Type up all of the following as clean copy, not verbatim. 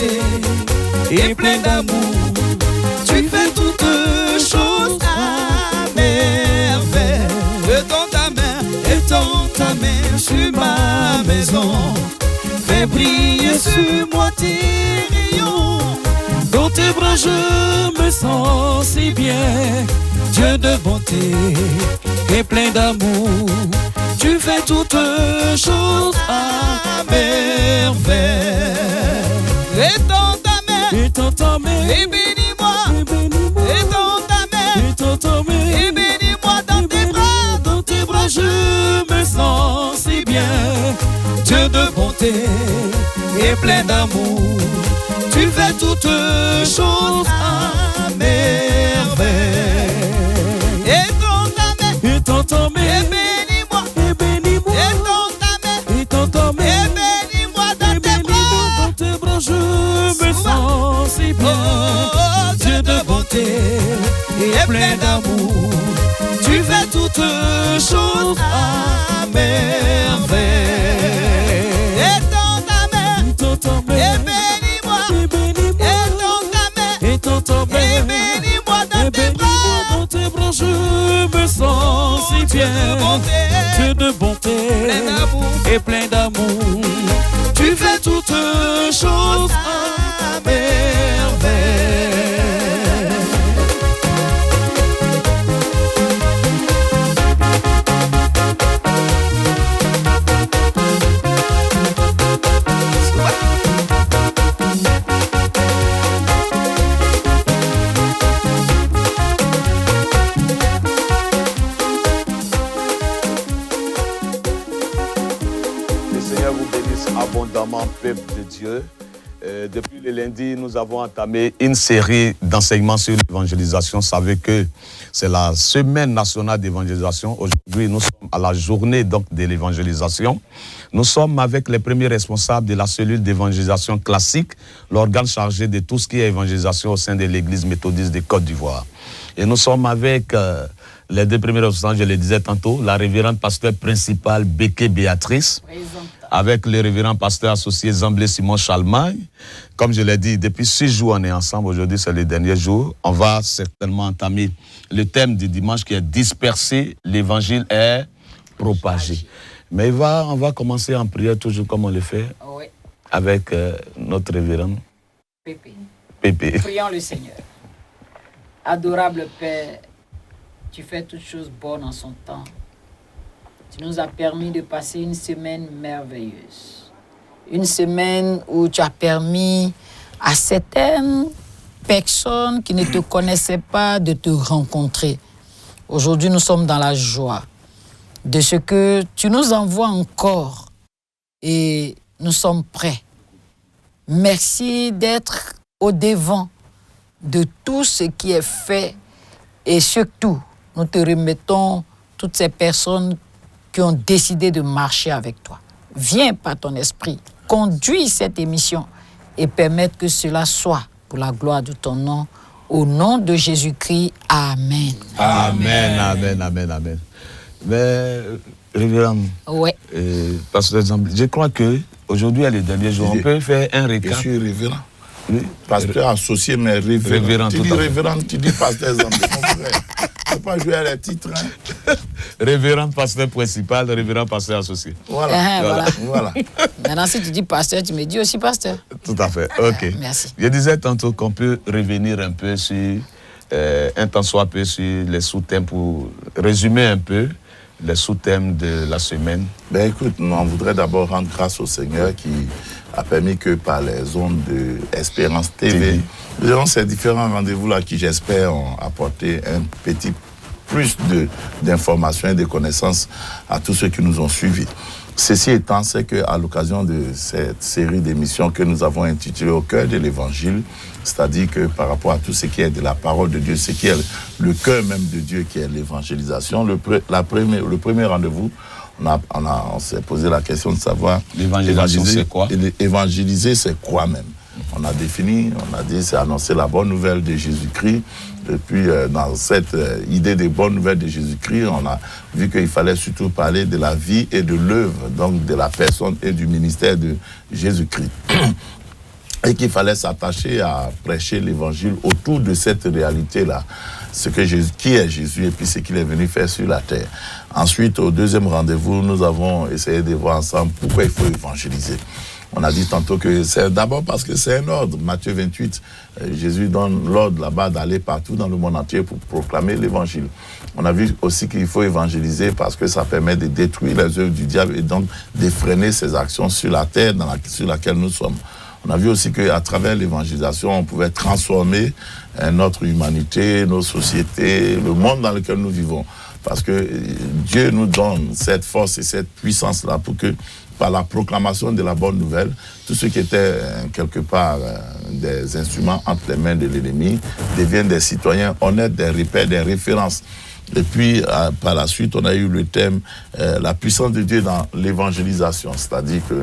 bonté et plein d'amour. Tu fais toutes choses à merveille. Étends ta main sur ma maison. Fais briller sur moi tes rayons. Dans tes bras je me sens si bien. Dieu de bonté et plein d'amour. Tu fais toutes choses à merveille. Étends ta main et bénis-moi. Étends ta main et bénis-moi dans tes bras. Dans tes bras je me sens si bien. Dieu de bonté et plein d'amour. Tu fais toutes choses à merveille. Étends ta main et bénis-moi. Étends ta main et bénis-moi dans tes bras. Dans tes bras je me sens si bien. Dieu de bonté et plein d'amour. Tu fais toutes choses à merveille. Étends ta main et bénis-moi. Étends ta main et bénis-moi dans tes bras. Dans tes bras je me sens si bien. Dieu de bonté et plein d'amour. Tu fais toutes choses à merveille. Abondamment, peuple de Dieu. Depuis le lundi, nous avons entamé une série d'enseignements sur l'évangélisation. Vous savez que c'est la semaine nationale d'évangélisation. Aujourd'hui, nous sommes à la journée donc, de l'évangélisation. Nous sommes avec les premiers responsables de la cellule d'évangélisation classique, l'organe chargé de tout ce qui est évangélisation au sein de l'Église méthodiste de Côte d'Ivoire. Et nous sommes avec les deux premiers responsables, je le disais tantôt, la révérende pasteur principale Béké Béatrice, avec le révérend pasteur associé Zamblé Simon Chalmagne. Comme je l'ai dit, depuis 6 jours, on est ensemble. Aujourd'hui, c'est le dernier jour. On va certainement entamer le thème du dimanche qui est dispersé, l'évangile est propagé. Mais on va commencer en prière, toujours comme on le fait, oui, avec notre révérend Pépé. Prions le Seigneur. Adorable Père, tu fais toutes choses bonnes en son temps. Tu nous as permis de passer une semaine merveilleuse. Une semaine où tu as permis à certaines personnes qui ne te connaissaient pas de te rencontrer. Aujourd'hui, nous sommes dans la joie de ce que tu nous envoies encore et nous sommes prêts. Merci d'être au-devant de tout ce qui est fait et surtout, nous te remettons toutes ces personnes qui ont décidé de marcher avec toi. Viens par ton esprit, conduis cette émission et permettre que cela soit pour la gloire de ton nom. Au nom de Jésus-Christ, Amen. Amen, amen, amen, amen. Mais, révérend, ouais. Pasteur Zamblé, je crois qu'aujourd'hui est le dernier jour. On peut faire un récap. Je suis révérend. Oui. Pasteur associé, mais révérend. Tu dis révérend, tu dis pasteur Zamblé, mon frère. Il ne faut pas jouer à les titres. Hein. Révérend pasteur principal, révérend pasteur associé. Voilà. Maintenant, si tu dis pasteur, tu me dis aussi pasteur. Tout à fait, ok. Merci. Je disais tantôt qu'on peut revenir un peu sur, un tant soit peu sur les sous-thèmes pour résumer un peu les sous-thèmes de la semaine. Ben écoute, on voudrait d'abord rendre grâce au Seigneur qui a permis que par les ondes de Espérance TV, nous avons ces différents rendez-vous-là qui, j'espère, ont apporté un petit plus d'informations et de connaissances à tous ceux qui nous ont suivis. Ceci étant, c'est qu'à l'occasion de cette série d'émissions que nous avons intitulée Au cœur de l'Évangile, c'est-à-dire que par rapport à tout ce qui est de la parole de Dieu, ce qui est le cœur même de Dieu, qui est l'évangélisation, le premier rendez-vous, on s'est posé la question de savoir l'évangélisation, c'est quoi? Évangéliser, c'est quoi même? On a défini, on a dit, c'est annoncer la bonne nouvelle de Jésus-Christ. Et puis, dans cette idée des bonnes nouvelles de Jésus-Christ, on a vu qu'il fallait surtout parler de la vie et de l'œuvre, donc de la personne et du ministère de Jésus-Christ. et qu'il fallait s'attacher à prêcher l'évangile autour de cette réalité-là, qui est Jésus et puis ce qu'il est venu faire sur la terre. Ensuite, au deuxième rendez-vous, nous avons essayé de voir ensemble pourquoi il faut évangéliser. On a dit tantôt que c'est d'abord parce que c'est un ordre. Matthieu 28, Jésus donne l'ordre là-bas d'aller partout dans le monde entier pour proclamer l'évangile. On a vu aussi qu'il faut évangéliser parce que ça permet de détruire les œuvres du diable et donc de freiner ses actions sur la terre sur laquelle nous sommes. On a vu aussi qu'à travers l'évangélisation, on pouvait transformer notre humanité, nos sociétés, le monde dans lequel nous vivons. Parce que Dieu nous donne cette force et cette puissance-là pour que, par la proclamation de la bonne nouvelle, tout ce qui était quelque part des instruments entre les mains de l'ennemi deviennent des citoyens honnêtes, des repères, des références. Et puis, par la suite, on a eu le thème la puissance de Dieu dans l'évangélisation. C'est-à-dire que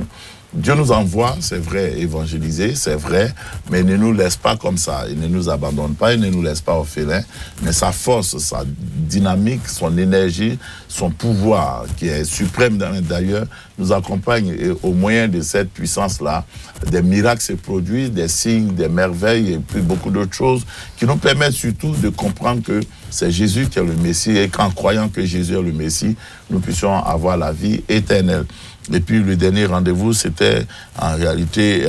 Dieu nous envoie, c'est vrai, évangéliser, c'est vrai, mais il ne nous laisse pas comme ça. Il ne nous abandonne pas, il ne nous laisse pas orphelins. Mais sa force, sa dynamique, son énergie, son pouvoir, qui est suprême d'ailleurs, nous accompagne. Et au moyen de cette puissance-là, des miracles se produisent, des signes, des merveilles et puis beaucoup d'autres choses qui nous permettent surtout de comprendre que c'est Jésus qui est le Messie et qu'en croyant que Jésus est le Messie, nous puissions avoir la vie éternelle. Et puis le dernier rendez-vous, c'était en réalité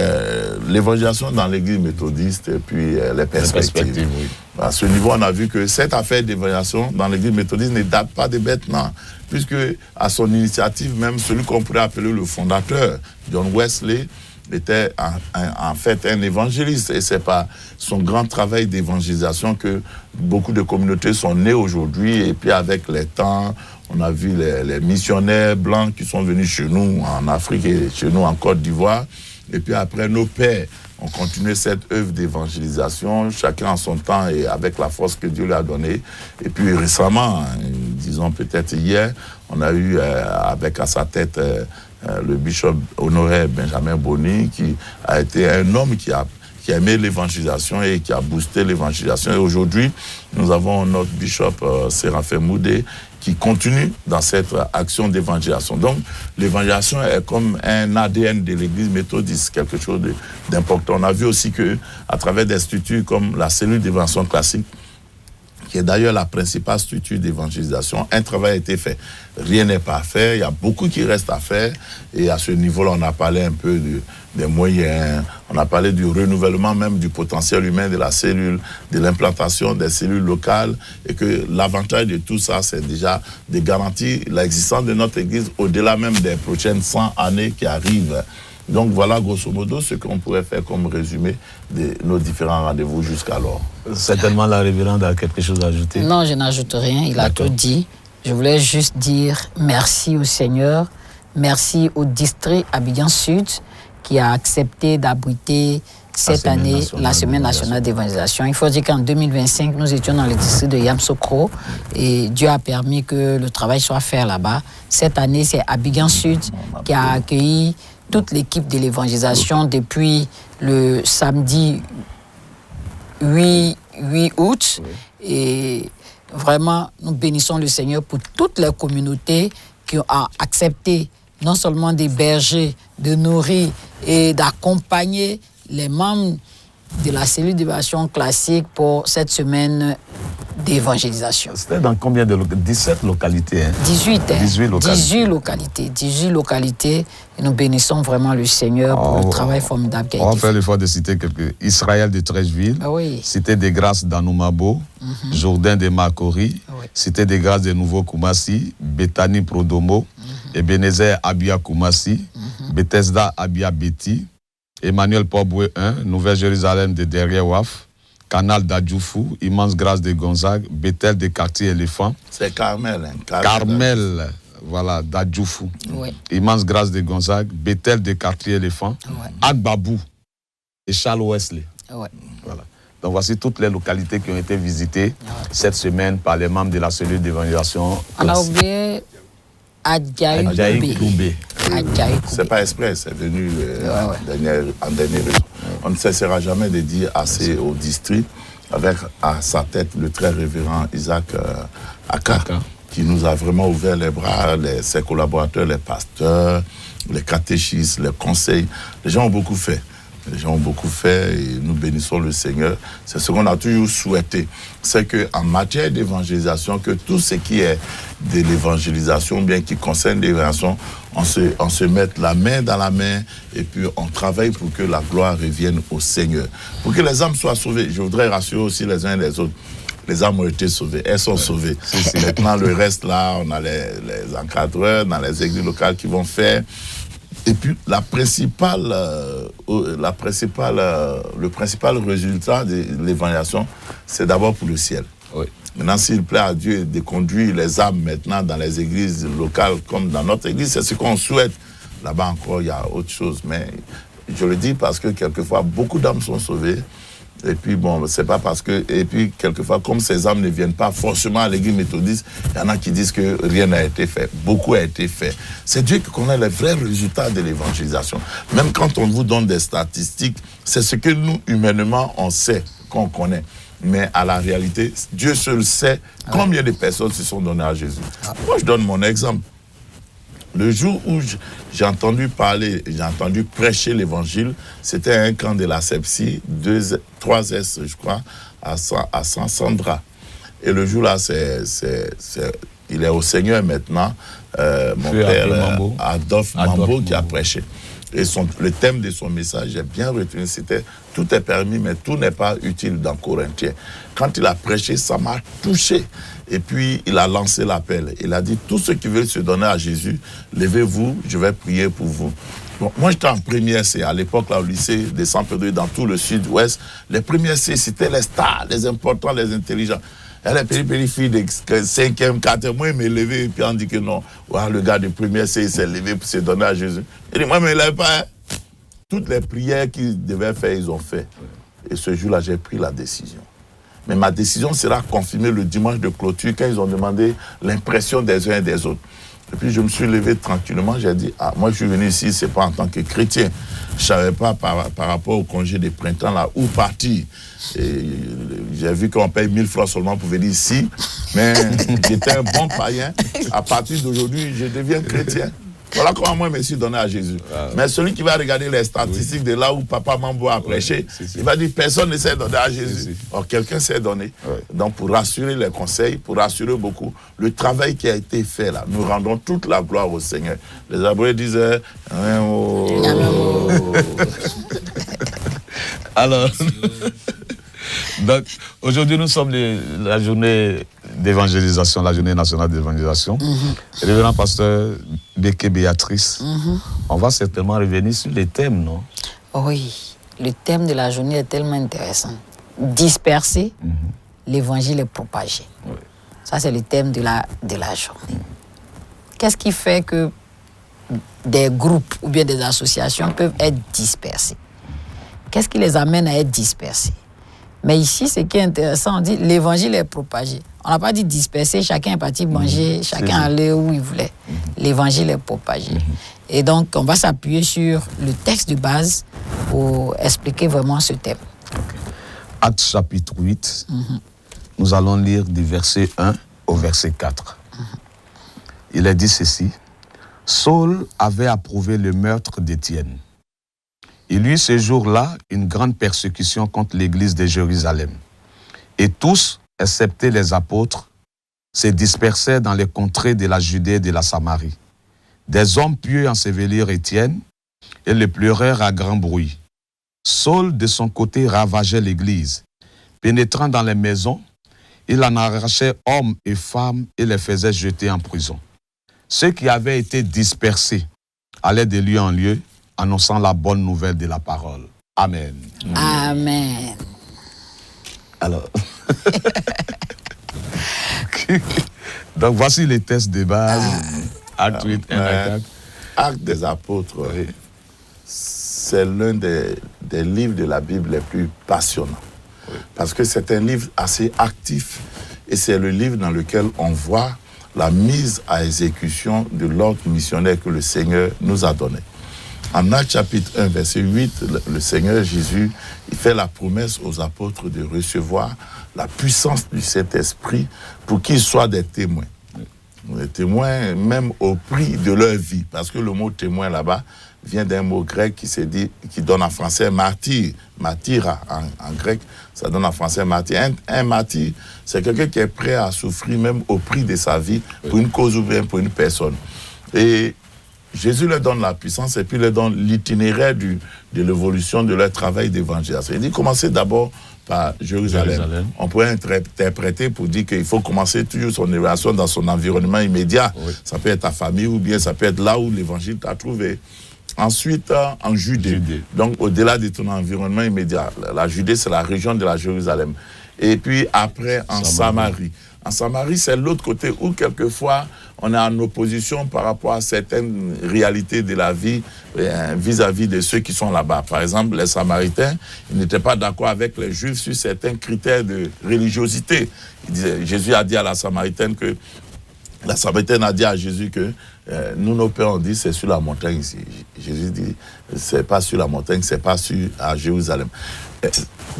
l'évangélisation dans l'église méthodiste et puis les perspectives. Oui. À ce niveau, on a vu que cette affaire d'évangélisation dans l'église méthodiste ne date pas de maintenant, puisque à son initiative, même celui qu'on pourrait appeler le fondateur, John Wesley, était en fait un évangéliste. Et c'est par son grand travail d'évangélisation que beaucoup de communautés sont nées aujourd'hui. Et puis avec les temps, on a vu les missionnaires blancs qui sont venus chez nous en Afrique et chez nous en Côte d'Ivoire. Et puis après, nos pères ont continué cette œuvre d'évangélisation, chacun en son temps et avec la force que Dieu lui a donnée. Et puis récemment, disons peut-être hier, on a eu avec à sa tête le bishop honoré Benjamin Boni, qui a été un homme qui a aimé l'évangélisation et qui a boosté l'évangélisation. Et aujourd'hui, nous avons notre bishop Séraphin Moudé qui continue dans cette action d'évangélisation. Donc, l'évangélisation est comme un ADN de l'église méthodiste, quelque chose d'important. On a vu aussi qu'à travers des structures comme la cellule d'évangélisation classique, qui est d'ailleurs la principale structure d'évangélisation, un travail a été fait. Rien n'est parfait, il y a beaucoup qui reste à faire. Et à ce niveau-là, on a parlé un peu des moyens, on a parlé du renouvellement même du potentiel humain de la cellule, de l'implantation des cellules locales, et que l'avantage de tout ça, c'est déjà de garantir l'existence de notre Église au-delà même des prochaines 100 années qui arrivent. Donc voilà, grosso modo, ce qu'on pourrait faire comme résumé de nos différents rendez-vous jusqu'alors. Certainement, la révérende a quelque chose à ajouter. Non, je n'ajoute rien, il a tout dit. Je voulais juste dire merci au Seigneur, merci au district Abidjan Sud qui a accepté d'abriter cette année la Semaine nationale d'évangélisation. Il faut dire qu'en 2025, nous étions dans le district de Yamsokro et Dieu a permis que le travail soit fait là-bas. Cette année, c'est Abidjan Sud qui a accueilli toute l'équipe de l'évangélisation depuis le samedi 8 août. Et vraiment, nous bénissons le Seigneur pour toutes les communautés qui ont accepté non seulement d'héberger, de nourrir et d'accompagner les membres de la cellule d'évaluation classique pour cette semaine d'évangélisation. C'était dans combien de localités? 17 localités. Hein? 18 localités. Et nous bénissons vraiment le Seigneur pour le travail formidable qu'il a été fait. On va faire l'effort de citer quelques. Israël de Trècheville, Cité des Grâces d'Anoumabo, Jourdain de Makori, Cité des Grâces de Nouveau-Koumassi, Bethany Prodomo, Ebenezer Abia Koumassi, Bethesda Abia Beti, Emmanuel Poboué 1, Nouvelle-Jérusalem de Derrière Waf, Canal d'Adjoufou, Immense Grâce de Gonzague, Bethel de Quartier Éléphant. C'est Carmel. Hein, Carmel, voilà, d'Adjoufou. Oui. Immense Grâce de Gonzague, Bethel de Quartier Éléphant, Agbabou et Charles Wesley. Ouais. Voilà. Donc voici toutes les localités qui ont été visitées cette semaine par les membres de la cellule d'évangélisation. On a oublié Adjaï Koubé. C'est pas exprès, c'est venu en dernier raison. On ne cessera jamais de dire assez au district, avec à sa tête le très révérend Isaac Aka, qui nous a vraiment ouvert les bras, ses collaborateurs, les pasteurs, les catéchistes, les conseils. Les gens ont beaucoup fait. Les gens ont beaucoup fait et nous bénissons le Seigneur. C'est ce qu'on a toujours souhaité. C'est qu'en matière d'évangélisation, que tout ce qui est de l'évangélisation, bien qui concerne l'évangélisation, on se mette la main dans la main et puis on travaille pour que la gloire revienne au Seigneur. Pour que les âmes soient sauvées. Je voudrais rassurer aussi les uns et les autres. Les âmes ont été sauvées, elles sont sauvées. Maintenant, le reste là, on a les encadreurs dans les églises locales qui vont faire. Et puis, le principal résultat de l'évangélisation, c'est d'abord pour le ciel. Oui. Maintenant, s'il plaît à Dieu de conduire les âmes maintenant dans les églises locales comme dans notre église, c'est ce qu'on souhaite. Là-bas encore, il y a autre chose. Mais je le dis parce que quelquefois, beaucoup d'âmes sont sauvées. Et puis, bon, c'est pas parce que... Et puis, quelquefois, comme ces âmes ne viennent pas forcément à l'église méthodiste, il y en a qui disent que rien n'a été fait. Beaucoup a été fait. C'est Dieu qui connaît les vrais résultats de l'évangélisation. Même quand on vous donne des statistiques, c'est ce que nous, humainement, on sait, qu'on connaît. Mais à la réalité, Dieu seul sait combien de personnes se sont données à Jésus. Moi, je donne mon exemple. Le jour où j'ai entendu parler, j'ai entendu prêcher l'évangile, c'était un camp de la Sepsi, 3S, je crois, à San Sandra. Et le jour-là, il est au Seigneur maintenant, mon père Adolphe Mambo qui a prêché. Et le thème de son message, j'ai bien retenu, c'était « Tout est permis, mais tout n'est pas utile dans Corinthiens ». Quand il a prêché, ça m'a touché. Et puis, il a lancé l'appel. Il a dit « Tous ceux qui veulent se donner à Jésus, levez-vous, je vais prier pour vous ». Bon, moi, j'étais en première C. À l'époque, là, au lycée de Saint-Pédro, dans tout le sud-ouest, les premières C, c'était les stars, les importants, les intelligents. Elle est périphérie de 5e, 4e, moi, il m'est levé, et puis on dit que non. Ouais, le gars de première C, il s'est levé pour se donner à Jésus. Il dit, moi, mais il ne lève pas. Hein. Toutes les prières qu'ils devaient faire, ils ont fait. Et ce jour-là, j'ai pris la décision. Mais ma décision sera confirmée le dimanche de clôture, quand ils ont demandé l'impression des uns et des autres. Et puis, je me suis levé tranquillement, j'ai dit, moi, je suis venu ici, c'est pas en tant que chrétien. Je ne savais pas par rapport au congé de printemps, là, où partir. Et j'ai vu qu'on paye 1000 francs seulement pour venir ici, mais j'étais un bon païen. À partir d'aujourd'hui, je deviens chrétien. Voilà comment moi je me suis donné à Jésus. Mais celui qui va regarder les statistiques de là où Papa Mambo a prêché, il va dire personne ne s'est donné à Jésus. Or, quelqu'un s'est donné. Donc, pour rassurer les conseils, pour rassurer beaucoup, le travail qui a été fait là, nous rendons toute la gloire au Seigneur. Les Hébreux disaient Alors, donc, aujourd'hui, nous sommes la journée d'évangélisation, la journée nationale d'évangélisation. Révérend pasteur Béké Béatrice, on va certainement revenir sur les thèmes, non? Oui, le thème de la journée est tellement intéressant. Disperser, l'évangile est propagé. Oui. Ça, c'est le thème de la journée. Qu'est-ce qui fait que des groupes ou bien des associations peuvent être dispersés? Qu'est-ce qui les amène à être dispersés? Mais ici, ce qui est intéressant, on dit l'évangile est propagé. On n'a pas dit disperser, chacun est parti manger, chacun allait où il voulait. L'évangile est propagé. Et donc, on va s'appuyer sur le texte de base pour expliquer vraiment ce thème. Actes chapitre 8, nous allons lire du verset 1 au verset 4. Il est dit ceci. Saul avait approuvé le meurtre d'Étienne. Il y eut ce jour-là une grande persécution contre l'église de Jérusalem. Et tous, excepté les apôtres, se dispersèrent dans les contrées de la Judée et de la Samarie. Des hommes pieux ensevelirent Étienne et le pleurèrent à grand bruit. Saul, de son côté, ravageait l'église. Pénétrant dans les maisons, il en arrachait hommes et femmes et les faisait jeter en prison. Ceux qui avaient été dispersés allaient de lieu en lieu, annonçant la bonne nouvelle de la parole. Amen. Amen. Alors, donc voici les tests de base. Acte 8, 1 à 4. Acte des apôtres, c'est l'un des livres de la Bible les plus passionnants. Parce que c'est un livre assez actif et c'est le livre dans lequel on voit la mise à exécution de l'ordre missionnaire que le Seigneur nous a donné. En Actes chapitre 1, verset 8, le Seigneur Jésus, il fait la promesse aux apôtres de recevoir la puissance du Saint-Esprit pour qu'ils soient des témoins. Des témoins même au prix de leur vie, parce que le mot témoin là-bas vient d'un mot grec qui donne en français martyr. Martyra en grec, ça donne en français martyr. Un martyr, c'est quelqu'un qui est prêt à souffrir même au prix de sa vie pour une cause ou bien pour une personne. Et Jésus leur donne la puissance et puis leur donne l'itinéraire de l'évolution de leur travail d'évangélisation. Il dit commencez d'abord par Jérusalem. On pourrait interpréter pour dire qu'il faut commencer toujours son évaluation dans son environnement immédiat. Oui. Ça peut être ta famille ou bien ça peut être là où l'évangile t'a trouvé. Ensuite, en Judée. Donc, au-delà de ton environnement immédiat. La Judée, c'est la région de la Jérusalem. Et puis après, en Samarie. En Samarie, c'est l'autre côté où, quelquefois, on est en opposition par rapport à certaines réalités de la vie vis-à-vis de ceux qui sont là-bas. Par exemple, les Samaritains, ils n'étaient pas d'accord avec les Juifs sur certains critères de religiosité. Jésus a dit à la Samaritaine que... La Samaritaine a dit à Jésus que nous, nos pères, on dit c'est sur la montagne ici. Jésus dit c'est pas sur la montagne, c'est pas à Jérusalem.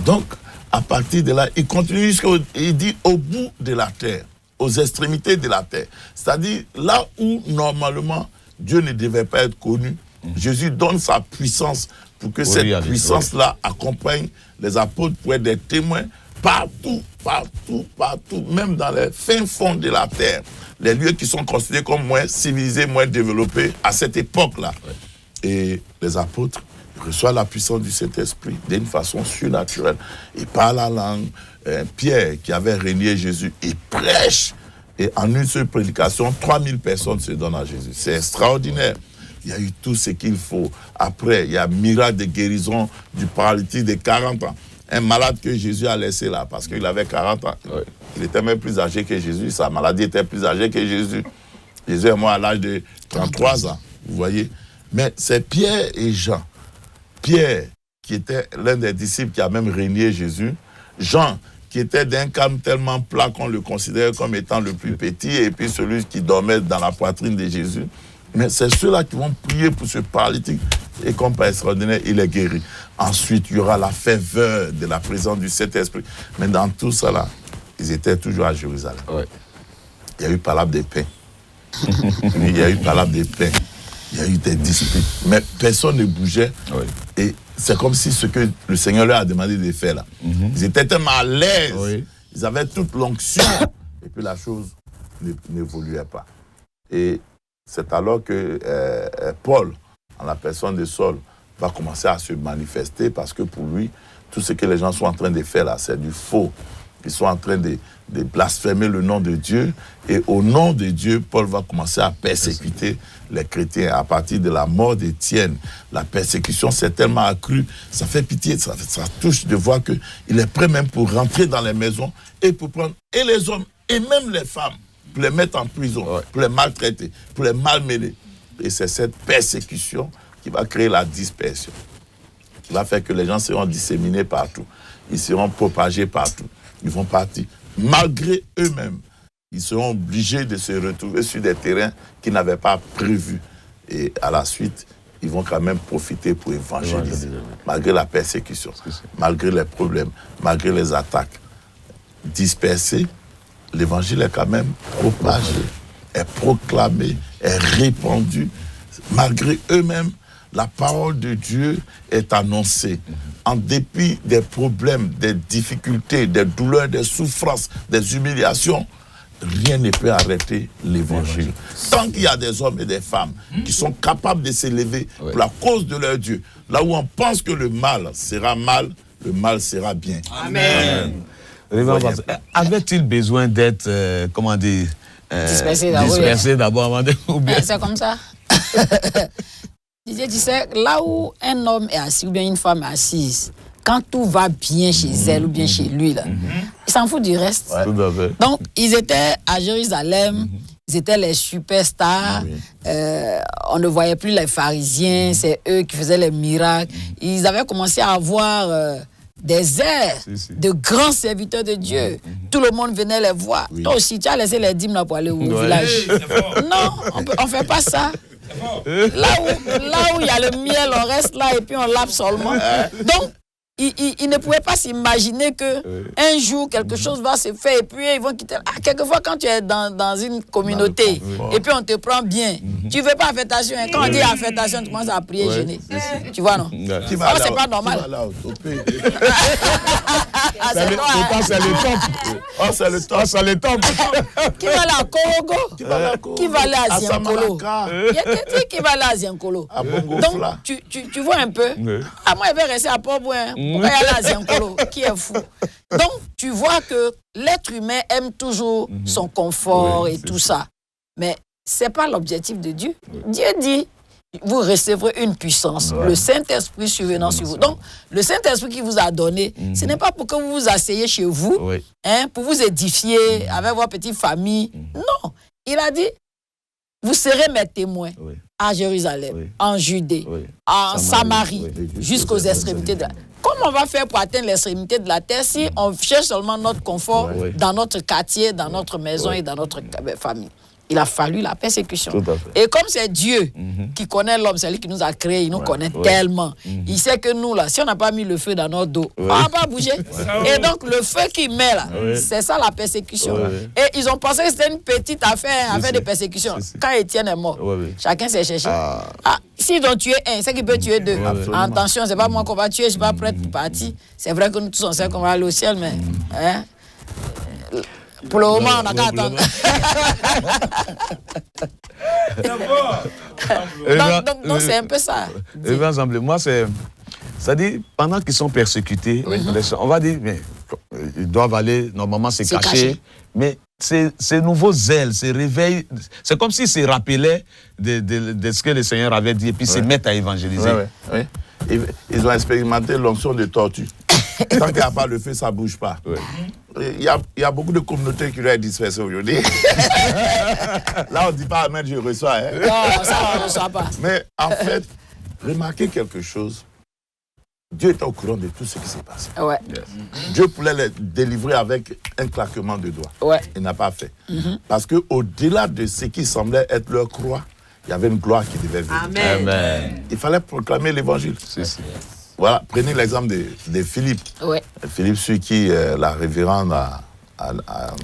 Donc, à partir de là, il continue il dit au bout de la terre, aux extrémités de la terre. C'est-à-dire là où, normalement, Dieu ne devait pas être connu, Jésus donne sa puissance pour que cette puissance-là accompagne les apôtres pour être des témoins partout, même dans les fins fonds de la terre. Les lieux qui sont considérés comme moins civilisés, moins développés à cette époque-là. Ouais. Et les apôtres reçoivent la puissance du Saint-Esprit d'une façon surnaturelle. Ils parlent la langue. Pierre, qui avait régné Jésus, il prêche. Et en une seule prédication, 3000 personnes se donnent à Jésus. C'est extraordinaire. Il y a eu tout ce qu'il faut. Après, il y a un miracle de guérison du paralytique de 40 ans. Un malade que Jésus a laissé là, parce qu'il avait 40 ans. Ouais. Il était même plus âgé que Jésus. Sa maladie était plus âgée que Jésus. Jésus est mort à l'âge de 33 ans. Vous voyez. Mais c'est Pierre et Jean. Pierre, qui était l'un des disciples qui a même régné Jésus. Jean, qui était d'un calme tellement plat qu'on le considérait comme étant le plus petit. Et puis celui qui dormait dans la poitrine de Jésus. Mais c'est ceux-là qui vont prier pour ce paralytique. Et comme par extraordinaire, il est guéri. Ensuite, il y aura la ferveur de la présence du Saint-Esprit. Mais dans tout ça, là, ils étaient toujours à Jérusalem. Ouais. Il y a eu palabre de pain. Il y a eu palabre de pain. Il y a eu des disputes. Mais personne ne bougeait. Ouais. Et c'est comme si ce que le Seigneur leur a demandé de faire là. Ils étaient tellement à l'aise. Ouais. Ils avaient toute l'onction. Et puis la chose n'évoluait pas. Et c'est alors que Paul, en la personne de Saul, va commencer à se manifester parce que pour lui, tout ce que les gens sont en train de faire là, c'est du faux. Ils sont en train de blasphémer le nom de Dieu. Et au nom de Dieu, Paul va commencer à persécuter les chrétiens. À partir de la mort d'Étienne, la persécution s'est tellement accrue. Ça fait pitié, ça touche de voir qu'il est prêt même pour rentrer dans les maisons et pour prendre et les hommes et même les femmes, pour les mettre en prison, pour les maltraiter, pour les malmener. Et c'est cette persécution qui va créer la dispersion, qui va faire que les gens seront disséminés partout. Ils seront propagés partout. Ils vont partir. Malgré eux-mêmes, ils seront obligés de se retrouver sur des terrains qu'ils n'avaient pas prévus. Et à la suite, ils vont quand même profiter pour évangéliser. Malgré la persécution, malgré les problèmes, malgré les attaques. Dispersés, l'évangile est quand même propagé, est proclamé, est répandu. Malgré eux-mêmes, la parole de Dieu est annoncée. En dépit des problèmes, des difficultés, des douleurs, des souffrances, des humiliations, rien ne peut arrêter l'évangile. Tant qu'il y a des hommes et des femmes qui sont capables de s'élever pour la cause de leur Dieu, là où on pense que le mal sera mal, le mal sera bien. Amen. Avait-il besoin d'être, dispersé d'abord avant de... C'est comme ça. Tu sais, là où un homme est assis ou bien une femme est assise, quand tout va bien chez elle ou bien chez lui, là, il s'en fout du reste. Ouais. Tout à fait. Donc, ils étaient à Jérusalem, ils étaient les superstars, on ne voyait plus les pharisiens, c'est eux qui faisaient les miracles. Ils avaient commencé à avoir des airs de grands serviteurs de Dieu. Tout le monde venait les voir. Toi aussi, tu as laissé les dîmes là pour aller au village. Non, on ne fait pas ça. Là où il y a le miel, on reste là et puis on lave seulement. Donc, ils ne pouvaient pas s'imaginer que un jour quelque chose va se faire et puis ils vont quitter. Quelquefois quand tu es dans une communauté et puis on te prend bien, tu ne veux pas affectation. Quand on dit affectation, tu commences à prier gêné. Tu vois non? C'est pas normal. C'est le top. C'est le top. Qui va aller à Korogo? Qui va aller à Ziankolo? Il y a quelqu'un qui va aller à Ziankolo. Donc, tu vois un peu. Moi, je vais rester à Port-Bouin. Pourquoi il y a là Ziankolo? Qui est fou? Donc, tu vois que l'être humain aime toujours son confort et tout ça. Mais ce n'est pas l'objectif de Dieu. Dieu dit, vous recevrez une puissance, le Saint-Esprit survenant sur vous. Donc, le Saint-Esprit qui vous a donné, ce n'est pas pour que vous vous asseyez chez vous, pour vous édifier avec votre petite famille. Non, il a dit, vous serez mes témoins à Jérusalem, en Judée, en Samarie, jusqu'aux extrémités de la terre. Comment on va faire pour atteindre l'extrémité de la terre si on cherche seulement notre confort dans notre quartier, dans notre maison et dans notre famille? Il a fallu la persécution. Et comme c'est Dieu qui connaît l'homme, c'est lui qui nous a créés, il nous connaît tellement. Il sait que nous, là, si on n'a pas mis le feu dans notre dos, on ne va pas bouger. Et donc, le feu qu'il met là, c'est ça la persécution. Et ils ont pensé que c'était une petite affaire de persécution. Quand Étienne est mort, chacun s'est cherché. S'ils ont tué un, c'est qu'il peut tuer deux. Attention, c'est pas moi qu'on va tuer, je ne suis pas prête pour partir. C'est vrai que nous tous on sait qu'on va aller au ciel, mais... Pour le moment, on n'a qu'à attendre. Donc, c'est un peu ça. Moi, c'est-à-dire, pendant qu'ils sont persécutés, on va dire, mais, ils doivent aller, normalement, se cacher. Mais ces nouveaux zèles, ces réveils, c'est comme s'ils se rappelaient de ce que le Seigneur avait dit et puis se mettent à évangéliser. Ils ont expérimenté l'onction de tortue. Tant qu'il n'y a pas le feu, ça ne bouge pas. Il y a beaucoup de communautés qui doivent être dispersées aujourd'hui. Là, on ne dit pas Amen, je reçois. Non, ça, on ne reçoit pas. Mais en fait, remarquez quelque chose. Dieu est au courant de tout ce qui s'est passé. Dieu pouvait les délivrer avec un claquement de doigts. Il n'a pas fait. Parce qu'au-delà de ce qui semblait être leur croix, il y avait une gloire qui devait venir. Amen. Il fallait proclamer l'évangile. Voilà, prenez l'exemple de Philippe. Philippe, celui qui, la révérende à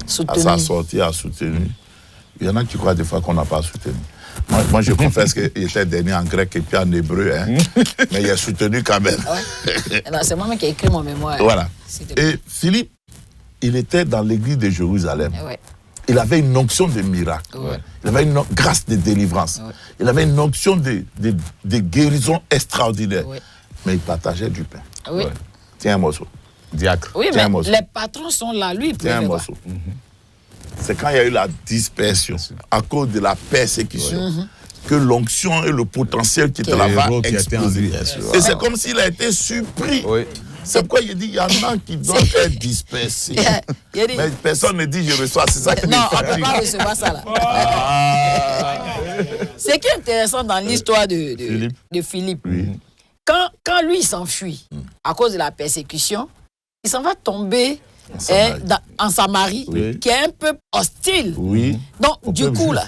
sa sortie, a soutenu. Il y en a qui croient des fois qu'on n'a pas soutenu. Moi, je confesse qu'il était dernier en grec et puis en hébreu, mais il a soutenu quand même. C'est moi-même qui ai écrit mon mémoire. Voilà. Et Philippe, il était dans l'église de Jérusalem. Il avait une onction de miracle. Il avait une grâce de délivrance. Il avait une onction de guérison extraordinaire. Mais il partageait du pain. Tiens un morceau. Diacre. Oui, mais les patrons sont là, lui, il peut Tiens un morceau. C'est quand il y a eu la dispersion, à cause de la persécution, que l'onction et le potentiel qui était là-bas explosé. Et c'est comme s'il a été surpris. C'est pourquoi il dit, il y en a qui doivent être dispersés. Mais personne ne dit, je reçois, c'est ça qui non, on ne peut pas recevoir ça là. Ce qui est intéressant dans l'histoire de Philippe, quand lui, il s'enfuit à cause de la persécution, il s'en va tomber en Samarie, qui est un peuple hostile. Donc, du coup, là,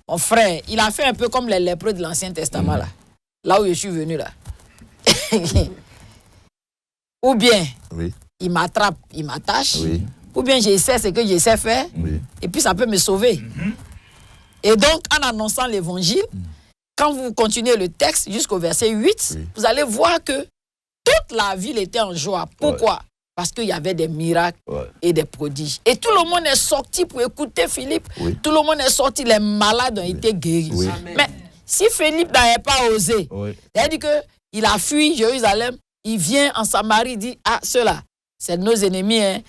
mon frère, il a fait un peu comme les lépreux de l'Ancien Testament, là où je suis venu, là. Ou bien, il m'attrape, il m'attache, ou bien j'essaie ce que j'essaie faire, et puis ça peut me sauver. Et donc, en annonçant l'évangile, quand vous continuez le texte jusqu'au verset 8, vous allez voir que toute la ville était en joie. Pourquoi? Parce qu'il y avait des miracles et des prodiges. Et tout le monde est sorti pour écouter Philippe. Tout le monde est sorti, les malades ont été guéris. Mais si Philippe n'avait pas osé, c'est-à-dire qu'il a fui Jérusalem, il vient en Samarie, il dit, ah, ceux-là, c'est nos ennemis.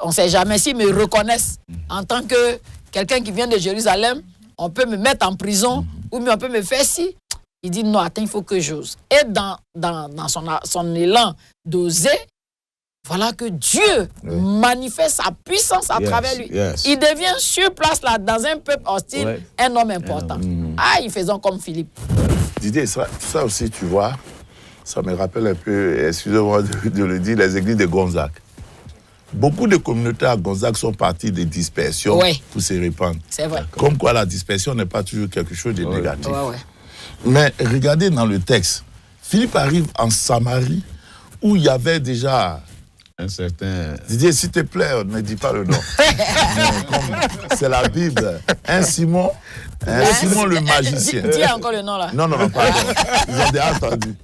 On ne sait jamais s'ils me reconnaissent en tant que quelqu'un qui vient de Jérusalem, on peut me mettre en prison ou bien on peut me faire ci. Il dit non, attends, il faut que j'ose. Et dans son élan d'oser, voilà que Dieu manifeste sa puissance à travers lui. Il devient sur place là, dans un peuple hostile, un homme important. Ils faisons comme Philippe. Didier, ça aussi, tu vois, ça me rappelle un peu, excusez-moi de le dire, les églises de Gonzague. Beaucoup de communautés à Gonzague sont parties de dispersion pour se répandre. C'est vrai. Comme quoi la dispersion n'est pas toujours quelque chose de négatif. Mais regardez dans le texte, Philippe arrive en Samarie où il y avait déjà un certain... Didier, s'il te plaît, ne dis pas le nom. C'est la Bible. Un Simon le magicien. Dis encore le nom là. Non, pardon. Ils ont déjà entendu.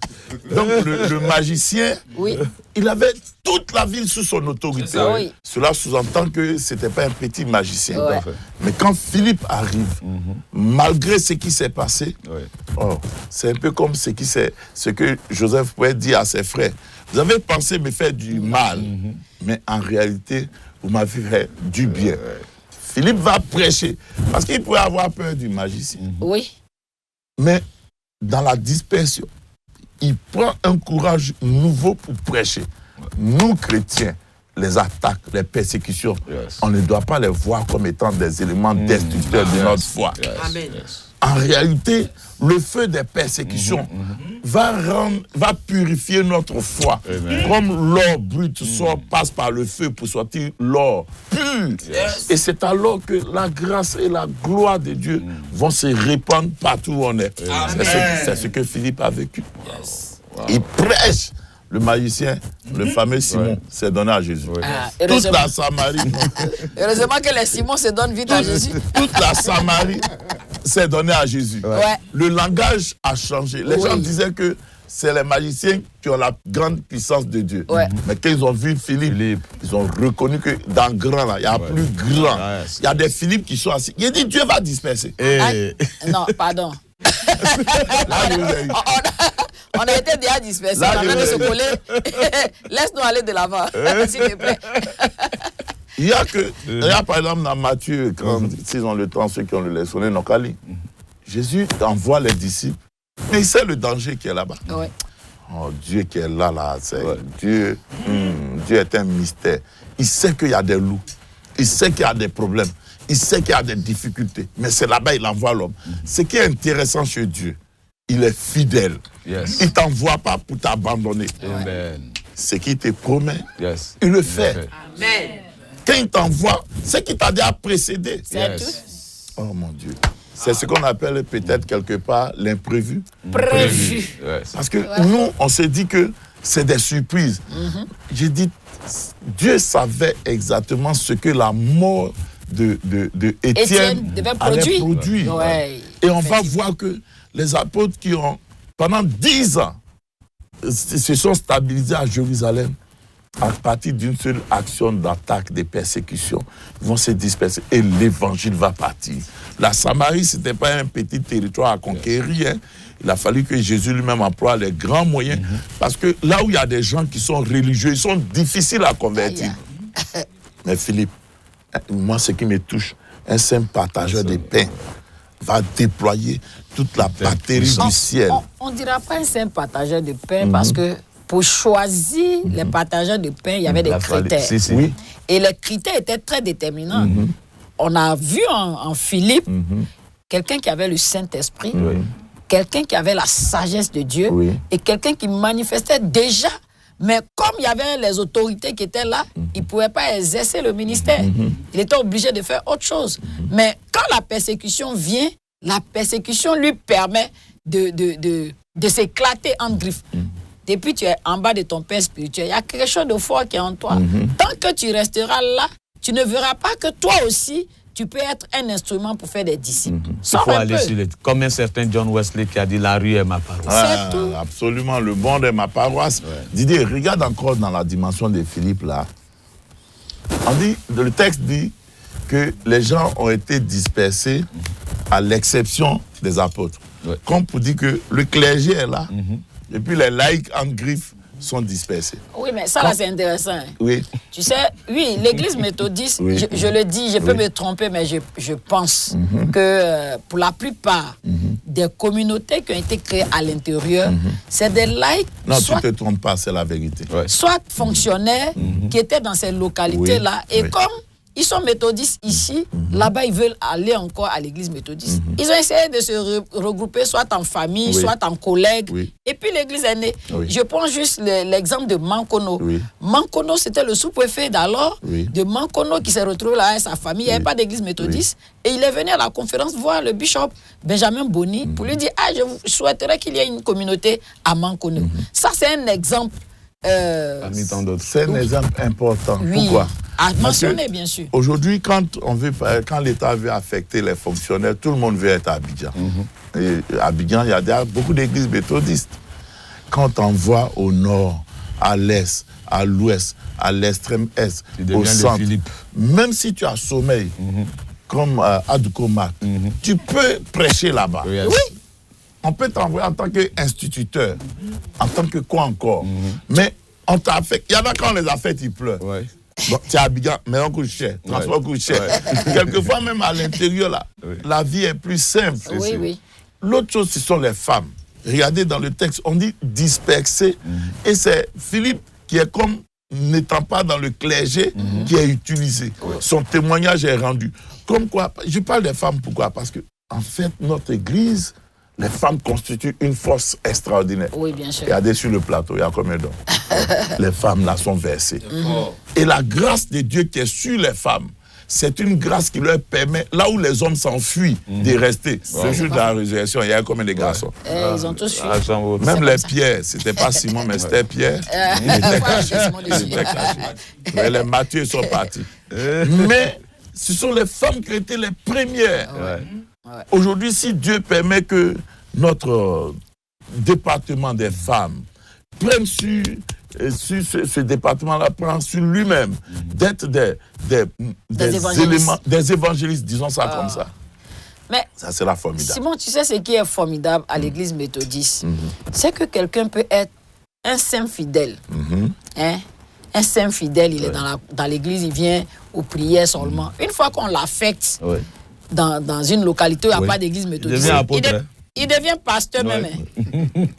Donc le magicien, oui. Il avait toute la ville sous son autorité. Ça, oui. Cela sous-entend que ce n'était pas un petit magicien. Ouais. Mais quand Philippe arrive, malgré ce qui s'est passé, c'est un peu comme ce que Joseph pouvait dire à ses frères. Vous avez pensé me faire du mal, mais en réalité, vous m'avez fait du bien. Philippe va prêcher, parce qu'il pouvait avoir peur du magicien. Oui. Mais dans la dispersion, il prend un courage nouveau pour prêcher. Nous, chrétiens, les attaques, les persécutions, on ne doit pas les voir comme étant des éléments destructeurs de notre foi. Amen. En réalité, le feu des persécutions va purifier notre foi. Comme l'or brut passe par le feu pour sortir l'or pur. Et c'est alors que la grâce et la gloire de Dieu vont se répandre partout où on est. C'est ce que Philippe a vécu. Il prêche. Le magicien, le fameux Simon, s'est donné à Jésus. Toute la Samarie. Heureusement que les Simons se donnent vite à Jésus. Toute la Samarie s'est donnée à Jésus. Le langage a changé. Les gens disaient que c'est les magiciens qui ont la grande puissance de Dieu. Mais quand ils ont vu Philippe, ils ont reconnu que dans grand, là, il y a plus grand. Il y a des Philippe qui sont assis. Il dit Dieu va disperser. Non, pardon. Là, on a été déjà dispersés. On a de se coller. Laisse-nous aller de l'avant, s'il te plaît. Il y a par exemple dans Matthieu, s'ils ont le temps, ceux qui ont le leçonné, n'ont qu'à lire. Jésus envoie les disciples, mais il sait le danger qui est là-bas. Oh, Dieu qui est là, Dieu est un mystère. Il sait qu'il y a des loups, il sait qu'il y a des problèmes, il sait qu'il y a des difficultés, mais c'est là-bas il envoie l'homme. Ce qui est intéressant chez Dieu, il est fidèle. Il ne t'envoie pas pour t'abandonner. Ce qu'il te promet, il le fait. Amen. Quand il t'envoie, c'est qu'il t'a déjà précédé. C'est tout. Oh mon Dieu. C'est ce qu'on appelle peut-être quelque part l'imprévu. Prévu. Parce que nous, on s'est dit que c'est des surprises. J'ai dit, Dieu savait exactement ce que la mort de Étienne allait produire. Et on va voir que les apôtres qui ont, pendant 10 ans, se sont stabilisés à Jérusalem à partir d'une seule action d'attaque, de persécution, ils vont se disperser et l'évangile va partir. La Samarie, ce n'était pas un petit territoire à conquérir. Il a fallu que Jésus lui-même emploie les grands moyens parce que là où il y a des gens qui sont religieux, ils sont difficiles à convertir. Mais Philippe, moi, ce qui me touche, un simple partageur de pain va déployer toute la batterie du ciel. On ne dira pas un simple partageur de pain parce que pour choisir les partageurs de pain, il y avait des critères. Oui. Et les critères étaient très déterminants. On a vu en Philippe quelqu'un qui avait le Saint-Esprit, quelqu'un qui avait la sagesse de Dieu et quelqu'un qui manifestait déjà. Mais comme il y avait les autorités qui étaient là, il ne pouvait pas exercer le ministère. Il était obligé de faire autre chose. Mais quand la persécution vient, la persécution lui permet de s'éclater en griffes. Depuis que tu es en bas de ton père spirituel, il y a quelque chose de fort qui est en toi. Tant que tu resteras là, tu ne verras pas que toi aussi, tu peux être un instrument pour faire des disciples. Il faut aller sur comme un certain John Wesley qui a dit « La rue est ma paroisse ». C'est tout. Absolument, le monde est ma paroisse. Didier, regarde encore dans la dimension de Philippe là. Le texte dit que les gens ont été dispersés à l'exception des apôtres. Comme pour dire que le clergé est là. Et puis les laïcs en griffe sont dispersés. Oui, mais ça là, c'est intéressant. Oui. Tu sais, l'église méthodiste, je le dis, je peux me tromper, mais je pense que pour la plupart des communautés qui ont été créées à l'intérieur, c'est des laïcs. Non, tu ne te trompes pas, c'est la vérité. Soit fonctionnaires qui étaient dans ces localités-là, et comme ils sont méthodistes ici, là-bas ils veulent aller encore à l'église méthodiste. Ils ont essayé de se regrouper soit en famille, soit en collègues. Et puis l'église est née. Je prends juste l'exemple de Mankono. Mankono, c'était le sous-préfet d'alors de Mankono qui s'est retrouvé là avec sa famille. Il n'y avait pas d'église méthodiste. Et il est venu à la conférence voir le bishop Benjamin Boni pour lui dire « Ah, je souhaiterais qu'il y ait une communauté à Mankono. » Ça, c'est un exemple Parmi tant d'autres. C'est un exemple important. Oui. Pourquoi? À mentionner, bien sûr. Aujourd'hui, quand l'État veut affecter les fonctionnaires, tout le monde veut être à Abidjan. Et à Abidjan, il y a beaucoup d'églises méthodistes. Quand on voit au nord, à l'est, à l'ouest, à l'extrême est, au centre, même si tu as sommeil, comme à Dukomak, tu peux prêcher là-bas. Oui. On peut t'envoyer en tant qu'instituteur, en tant que quoi encore. Mais on t'a affecté. Il y en a quand on les affecte, ils pleurent. Ouais. Bon, tu es à Abidjan, mais on coûte cher. Transport coûte cher. Quelquefois, même à l'intérieur, là, la vie est plus simple. Oui. L'autre chose, ce sont les femmes. Regardez dans le texte, on dit disperser. Et c'est Philippe qui est comme n'étant pas dans le clergé qui est utilisé. Son témoignage est rendu. Comme quoi, je parle des femmes, pourquoi? Parce que, en fait, notre église, les femmes constituent une force extraordinaire. Oui, bien sûr. Regardez sur le plateau, il y a combien d'hommes? Les femmes là sont versées. Et la grâce de Dieu qui est sur les femmes, c'est une grâce qui leur permet, là où les hommes s'enfuient, de rester. Le jour de la résurrection, il y a combien de garçons? Ils ont tous fui. Même les Pierre, c'était pas Simon, mais c'était Pierre. Il était caché. Mais les Matthieu sont partis. Mais ce sont les femmes qui ont été les premières. Aujourd'hui, si Dieu permet que notre département des femmes prenne sur ce département-là, prend sur lui-même d'être des évangélistes, disons ça comme ça. Mais ça sera formidable. Simon, tu sais ce qui est formidable à l'église méthodiste, c'est que quelqu'un peut être un saint fidèle. Un saint fidèle, il est dans l'église, il vient aux prières seulement. Une fois qu'on l'affecte dans une localité où il n'y a pas d'église méthodiste, il devient pasteur même.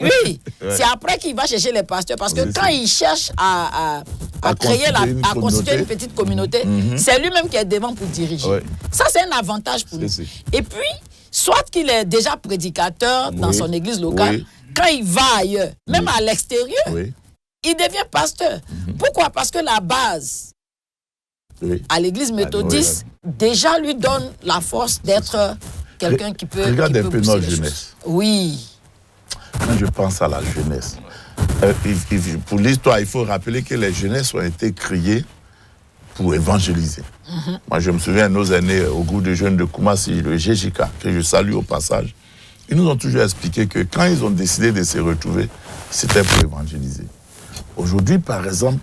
Oui, c'est après qu'il va chercher les pasteurs. Parce que quand il cherche à constituer une petite communauté, c'est lui-même qui est devant pour diriger. Ça, c'est un avantage pour nous. Et puis, soit qu'il est déjà prédicateur dans son église locale, quand il va ailleurs, même à l'extérieur, il devient pasteur. Pourquoi? Parce que la base à l'église méthodiste déjà lui donne la force d'être quelqu'un qui peut... Regarde un peu notre jeunesse. Oui. Quand je pense à la jeunesse, pour l'histoire, il faut rappeler que les jeunesses ont été créées pour évangéliser. Moi, je me souviens, nos aînés au groupe de jeunes de Koumassi, le GJK, que je salue au passage, ils nous ont toujours expliqué que quand ils ont décidé de se retrouver, c'était pour évangéliser. Aujourd'hui, par exemple,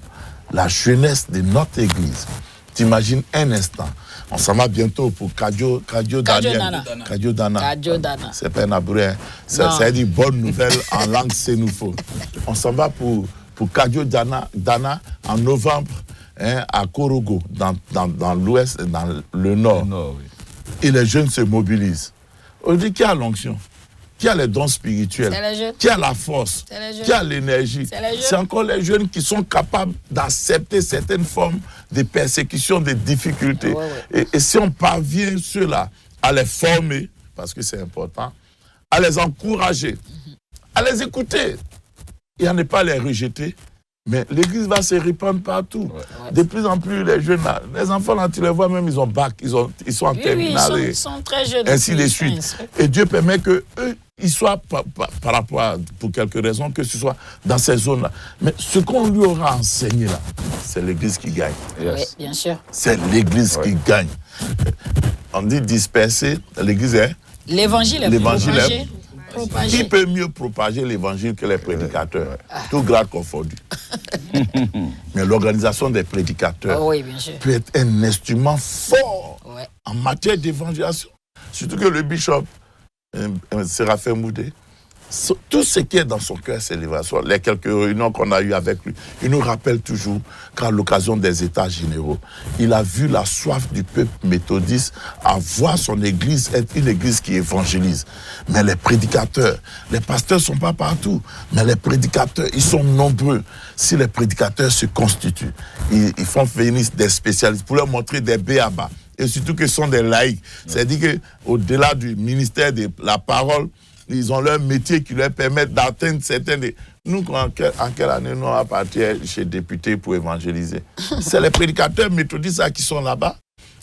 la jeunesse de notre église, t'imagines un instant, on s'en va bientôt pour Kadio Dana. C'est pas un abourin. Ça dit bonne nouvelle en langue sénoufo. On s'en va pour Kadio Dana en novembre à Korogo, dans l'ouest et dans le nord. Et les jeunes se mobilisent. On dit qui a l'onction? Qui a les dons spirituels? Qui a la force? Qui a l'énergie? C'est encore les jeunes qui sont capables d'accepter certaines formes de persécution, de difficultés. Et si on parvient ceux-là à les former, parce que c'est important, à les encourager, à les écouter, et à ne pas les rejeter, mais l'église va se répandre partout. De plus en plus, les jeunes, là, les enfants, là, tu les vois même, ils ont bac, ils sont en terminale. Ils sont très jeunes. Ainsi de suite. Et Dieu permet qu'eux, ils soient, par rapport à, pour quelques raisons, que ce soit dans ces zones-là. Mais ce qu'on lui aura enseigné, là, c'est l'église qui gagne. Oui, bien sûr. C'est l'église qui gagne. On dit disperser, l'église est... L'évangile est propagé. Qui peut mieux propager l'évangile que les prédicateurs? Tout grade confondu. Mais l'organisation des prédicateurs peut être un instrument fort en matière d'évangélisation. Surtout que le bishop, Séraphin Moudé, tout ce qui est dans son cœur, c'est l'évangile. Les quelques réunions qu'on a eues avec lui, il nous rappelle toujours qu'à l'occasion des États généraux, il a vu la soif du peuple méthodiste à voir son église être une église qui évangélise. Mais les prédicateurs, les pasteurs ne sont pas partout, mais les prédicateurs, ils sont nombreux. Si les prédicateurs se constituent, ils font venir des spécialistes pour leur montrer des béabas. Et surtout que ce sont des laïcs. C'est-à-dire qu'au-delà du ministère de la parole, ils ont leur métier qui leur permet d'atteindre certaines... Nous, en quelle année nous on partir chez député pour évangéliser? C'est les prédicateurs méthodistes qui sont là-bas.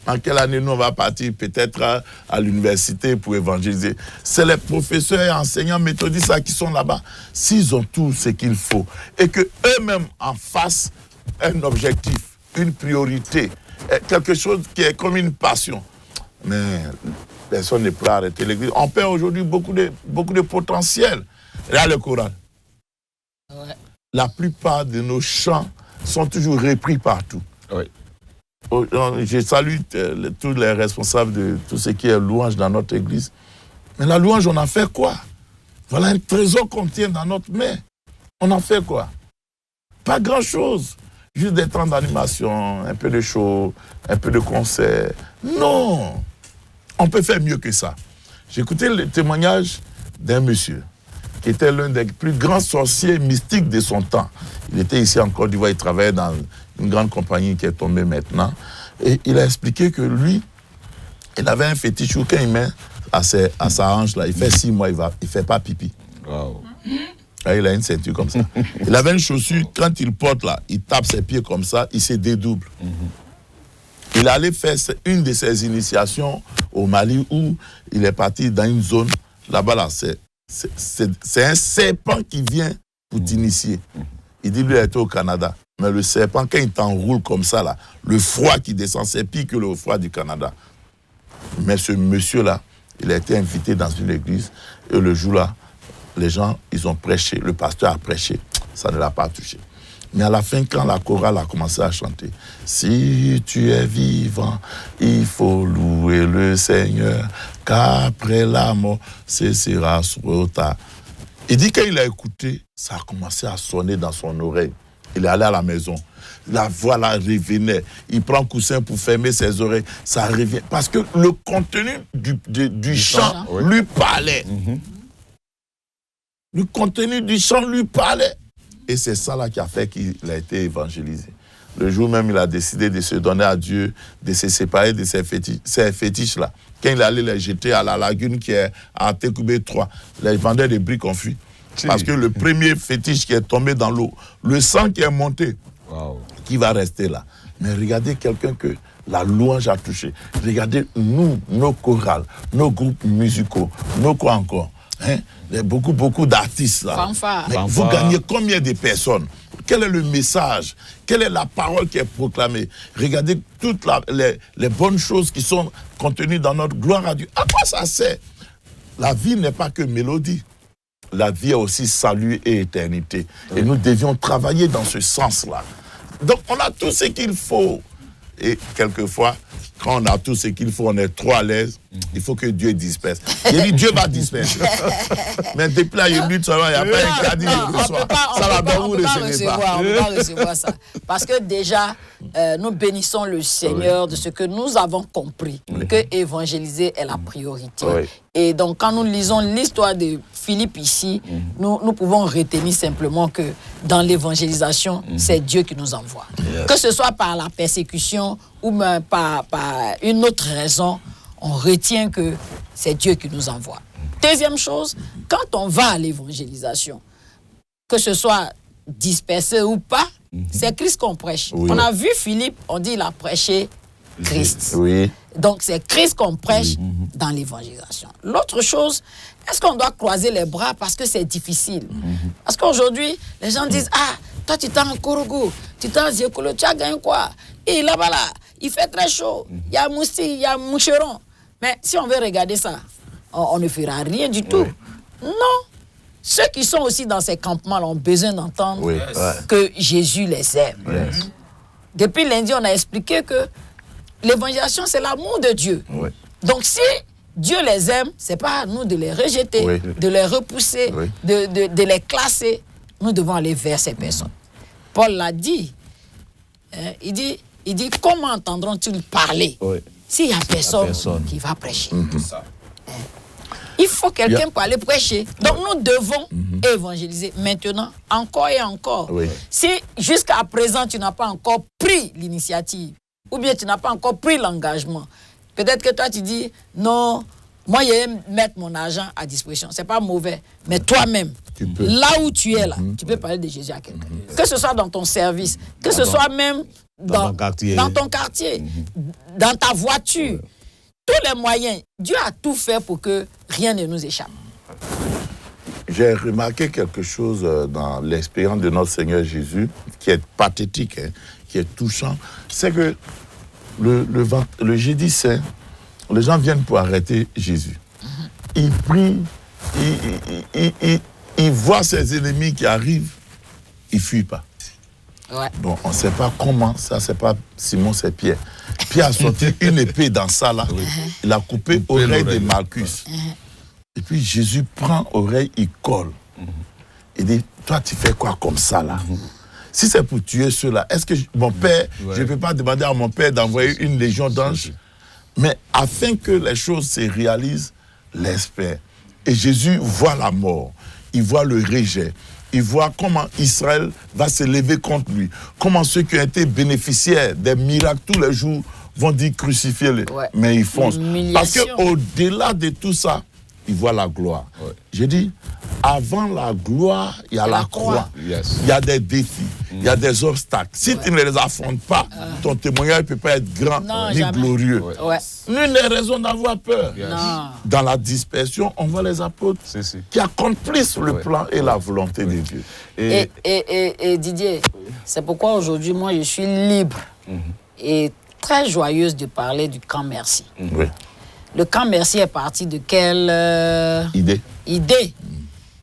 en quelle année nous on va partir peut-être à l'université pour évangéliser. C'est les professeurs et enseignants méthodistes qui sont là-bas. S'ils ont tout ce qu'il faut et que eux-mêmes en fassent un objectif, une priorité, quelque chose qui est comme une passion. Mais personne n'est prêt à arrêter l'église. On perd aujourd'hui beaucoup de potentiel. Regarde le choral. Ouais. La plupart de nos chants sont toujours repris partout. Oui. Je salue tous les responsables de tout ce qui est louange dans notre église. Mais la louange, on en fait quoi? Voilà un trésor qu'on tient dans notre main. On en fait quoi? Pas grand-chose. Juste des temps d'animation, un peu de show, un peu de concert. Non! On peut faire mieux que ça. J'ai écouté le témoignage d'un monsieur qui était l'un des plus grands sorciers mystiques de son temps. Il était ici en Côte d'Ivoire, il travaillait dans une grande compagnie qui est tombée maintenant. Et il a expliqué que lui, il avait un fétiche où quand il met à sa hanche, là, il fait 6 mois, il ne fait pas pipi. Wow. Là, il a une ceinture comme ça. Il avait une chaussure, quand il porte là, il tape ses pieds comme ça, il se dédouble. Il allait faire une de ses initiations au Mali où il est parti dans une zone, là-bas, là, c'est un serpent qui vient pour t'initier. Il dit, lui, il était au Canada. Mais le serpent, quand il t'enroule comme ça, là, le froid qui descend, c'est pire que le froid du Canada. Mais ce monsieur-là, il a été invité dans une église. Et le jour-là, les gens, ils ont prêché. Le pasteur a prêché. Ça ne l'a pas touché. Mais à la fin, quand la chorale a commencé à chanter, « Si tu es vivant, il faut louer le Seigneur, qu'après la mort, ce sera sur ta... » Il dit qu'il a écouté, ça a commencé à sonner dans son oreille. Il est allé à la maison. La voix là revenait. Il prend un coussin pour fermer ses oreilles. Ça revient. Parce que le contenu du chant lui parlait. Le contenu du chant lui parlait. Et c'est ça là qui a fait qu'il a été évangélisé. Le jour même, il a décidé de se donner à Dieu, de se séparer de ces fétiches-là. Quand il allait les jeter à la lagune qui est à Tekoubé 3, les vendeurs de briques ont fui. Parce que le premier fétiche qui est tombé dans l'eau, le sang qui est monté, qui va rester là. Mais regardez quelqu'un que la louange a touché. Regardez nous, nos chorales, nos groupes musicaux, nos quoi encore. Hein? Beaucoup d'artistes là. Mais vous gagnez combien de personnes? Quel est le message? Quelle est la parole qui est proclamée? Regardez toutes les bonnes choses qui sont contenues dans notre gloire à Dieu. À quoi ça sert? La vie n'est pas que mélodie. La vie est aussi salut et éternité. Et nous devions travailler dans ce sens-là. Donc on a tout ce qu'il faut. Et quelquefois, quand on a tout ce qu'il faut, on est trop à l'aise, il faut que Dieu disperse. Il dit Dieu va disperser. Mais depuis là, il y a une seulement, il n'y a pas un caddie le soir. Ça va bien vous recevoir. On ne peut pas recevoir ça. Parce que déjà, nous bénissons le Seigneur de ce que nous avons compris, que évangéliser est la priorité. Et donc, quand nous lisons l'histoire de Philippe ici, nous pouvons retenir simplement que dans l'évangélisation, c'est Dieu qui nous envoie. Que ce soit par la persécution ou même par une autre raison, on retient que c'est Dieu qui nous envoie. Deuxième chose, quand on va à l'évangélisation, que ce soit dispersé ou pas, c'est Christ qu'on prêche. On a vu Philippe, on dit il a prêché Christ. Donc c'est Christ qu'on prêche dans l'évangélisation. L'autre chose, est-ce qu'on doit croiser les bras parce que c'est difficile? Parce qu'aujourd'hui, les gens disent, ah, toi tu t'es en Kourougou, tu t'es en Ziekolo, tu as gagné quoi? Et là-bas, là, il fait très chaud, il y a moustique, il y a moucheron. Mais si on veut regarder ça, on ne fera rien du tout. Non. Ceux qui sont aussi dans ces campements ont besoin d'entendre que Jésus les aime. Depuis lundi, on a expliqué que l'évangélisation, c'est l'amour de Dieu. Donc si Dieu les aime, ce n'est pas à nous de les rejeter, de les repousser, de les classer. Nous devons aller vers ces personnes. Paul l'a dit. Il dit, comment entendront-ils parler s'il n'y a personne qui va prêcher? Il faut quelqu'un pour aller prêcher. Donc nous devons évangéliser maintenant, encore et encore. Si jusqu'à présent tu n'as pas encore pris l'initiative, ou bien tu n'as pas encore pris l'engagement, peut-être que toi tu dis, non, moi je vais mettre mon argent à disposition. Ce n'est pas mauvais, mais toi-même, là où tu es là, tu peux parler de Jésus à quelqu'un. Que ce soit dans ton service, que ce soit même dans ton quartier, dans ta voiture. Tous les moyens. Dieu a tout fait pour que rien ne nous échappe. J'ai remarqué quelque chose dans l'expérience de notre Seigneur Jésus, qui est pathétique, hein, qui est touchant. C'est que le jeudi saint, les gens viennent pour arrêter Jésus. Ils prient, ils voient ses ennemis qui arrivent, ils ne fuient pas. Ouais. Bon, on ne sait pas comment, ça c'est pas Simon, c'est Pierre. Pierre a sorti une épée dans ça là, il a coupé l'oreille de Malchus. Et puis Jésus prend l'oreille, il colle. Il dit, toi tu fais quoi comme ça là? Si c'est pour tuer ceux-là, est-ce que mon père, je ne peux pas demander à mon père d'envoyer une légion d'anges? Mais afin que les choses se réalisent, l'espère. Et Jésus voit la mort, il voit le rejet. Il voit comment Israël va se lever contre lui. Comment ceux qui ont été bénéficiaires des miracles tous les jours vont dire crucifier-le. Ouais. Mais ils foncent. Parce qu'au-delà de tout ça, ils voient la gloire. Ouais. J'ai dit, avant la gloire, il y a la croix. Il y a des défis, il y a des obstacles. Si tu ne les affrontes pas, ton témoignage ne peut pas être grand ni glorieux. Nul n'est raison d'avoir peur. Dans la dispersion, on voit les apôtres qui accomplissent le plan et la volonté de Dieu. Et Didier, c'est pourquoi aujourd'hui, moi, je suis libre et très joyeuse de parler du camp Merci. Le camp Merci est parti de quelle idée?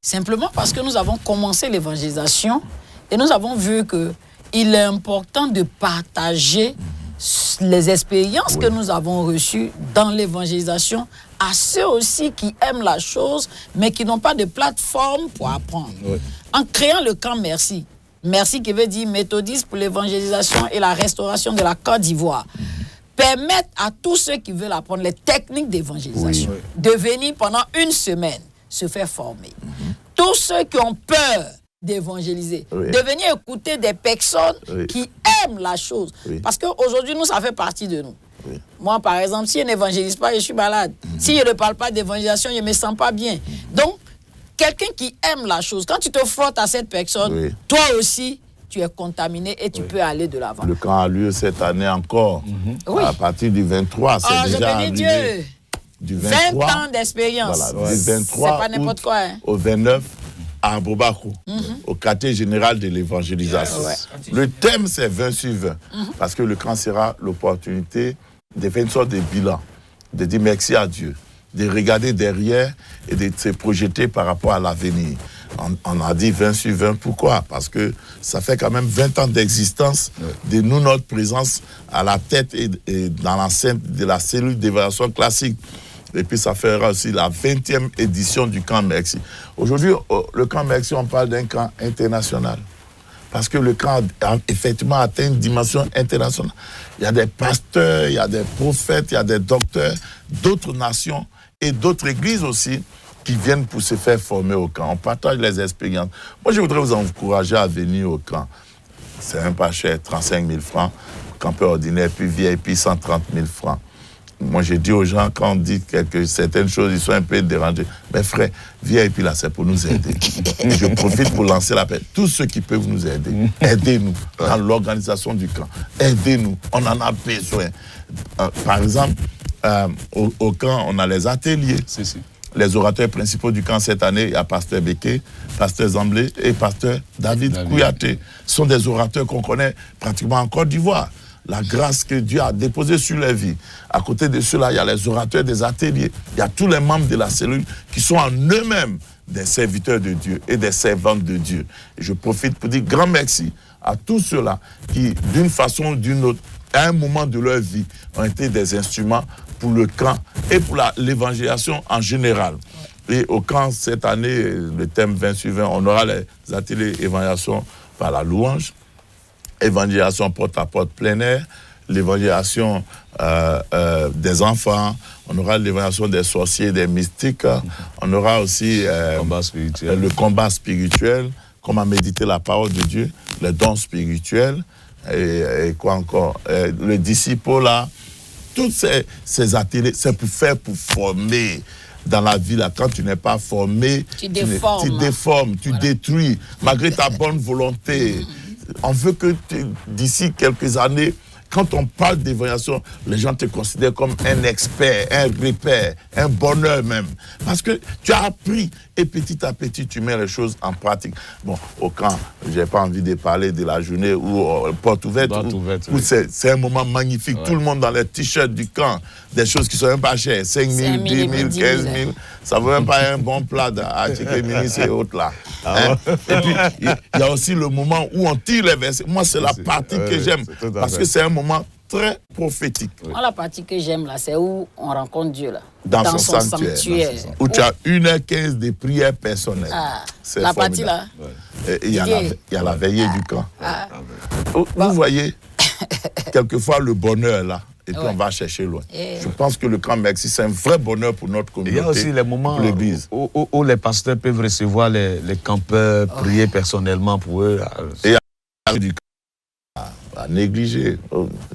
Simplement parce que nous avons commencé l'évangélisation et nous avons vu qu'il est important de partager les expériences que nous avons reçues dans l'évangélisation à ceux aussi qui aiment la chose mais qui n'ont pas de plateforme pour apprendre. En créant le camp Merci, Merci qui veut dire méthodiste pour l'évangélisation et la restauration de la Côte d'Ivoire, permettre à tous ceux qui veulent apprendre les techniques d'évangélisation de venir pendant une semaine se faire former. Tous ceux qui ont peur d'évangéliser, de venir écouter des personnes qui aiment la chose. Parce qu'aujourd'hui, nous, ça fait partie de nous. Moi, par exemple, si je n'évangélise pas, je suis malade. Si je ne parle pas d'évangélisation, je ne me sens pas bien. Donc, quelqu'un qui aime la chose, quand tu te frottes à cette personne, toi aussi, tu es contaminé et tu peux aller de l'avant. Le camp a lieu cette année encore. À partir du 23, c'est déjà arrivé. Dieu. Du 23, 20 ans d'expérience. Voilà, du 23 c'est pas n'importe quoi. Hein. Au 29 à Bobako, au quartier général de l'évangélisation. Le thème, c'est 20 sur 20. Parce que le camp sera l'opportunité de faire une sorte de bilan, de dire merci à Dieu, de regarder derrière et de se projeter par rapport à l'avenir. On a dit 20 sur 20, pourquoi? Parce que ça fait quand même 20 ans d'existence de nous, notre présence à la tête et dans l'enceinte de la cellule d'évaluation classique. Et puis ça fera aussi la 20e édition du camp Merci. Aujourd'hui, le camp Merci, on parle d'un camp international. Parce que le camp a effectivement atteint une dimension internationale. Il y a des pasteurs, il y a des prophètes, il y a des docteurs d'autres nations et d'autres églises aussi qui viennent pour se faire former au camp. On partage les expériences. Moi, je voudrais vous encourager à venir au camp. C'est un pas cher, 35 000 francs. Campeur ordinaire, puis VIP, 130 000 francs. Moi, j'ai dit aux gens, quand on dit certaines choses, ils sont un peu dérangés. Mais frère, VIP, là, c'est pour nous aider. Je profite pour lancer l'appel. Tous ceux qui peuvent nous aider, aidez-nous dans l'organisation du camp. Aidez-nous, on en a besoin. Par exemple, au camp, on a les ateliers. Les orateurs principaux du camp cette année, il y a Pasteur Béké, Pasteur Zamblé et Pasteur David Kouyaté. Ce sont des orateurs qu'on connaît pratiquement en Côte d'Ivoire. La grâce que Dieu a déposée sur leur vie. À côté de cela, il y a les orateurs des ateliers. Il y a tous les membres de la cellule qui sont en eux-mêmes des serviteurs de Dieu et des servantes de Dieu. Et je profite pour dire grand merci à tous ceux-là qui, d'une façon ou d'une autre, à un moment de leur vie, ont été des instruments pour le camp et pour l'évangélisation en général. Et au camp, cette année, le thème 20 sur 20, on aura les ateliers évangélisation par la louange, évangélisation porte-à-porte plein air, l'évangélisation des enfants, on aura l'évangélisation des sorciers, des mystiques, on aura aussi le combat spirituel, comment méditer la parole de Dieu, les dons spirituels, et quoi encore, le disciple là, tous ces ateliers, c'est pour former dans la vie là. Quand tu n'es pas formé, tu déformes, tu détruis, malgré ta bonne volonté. on veut que d'ici quelques années, quand on parle d'évaluation, les gens te considèrent comme un expert, un repère, un bonheur même. Parce que tu as appris et petit à petit, tu mets les choses en pratique. Bon, au camp, je n'ai pas envie de parler de la journée où porte ouverte, où c'est un moment magnifique. Tout le monde dans les t-shirts du camp, des choses qui ne sont même pas chères. 5 000, 10 000, 15 000. Ça ne vaut même pas un bon plat à chicken mini, c'est autre là. Hein? Et puis, il y a aussi le moment où on tire les versets. Moi, c'est la partie que j'aime. Parce que c'est un moment très prophétique. Moi, la partie que j'aime, là, c'est où on rencontre Dieu, là. Dans son sanctuaire. Où tu as 1h15 de prière personnelle. La partie, là. Il y a la veillée du camp. Vous voyez, quelquefois, le bonheur, là. Et puis on va chercher loin. Je pense que le camp Merci, c'est un vrai bonheur pour notre communauté. Il y a aussi les moments où les pasteurs peuvent recevoir les campeurs, prier personnellement pour eux. Et il y a du camp à négliger.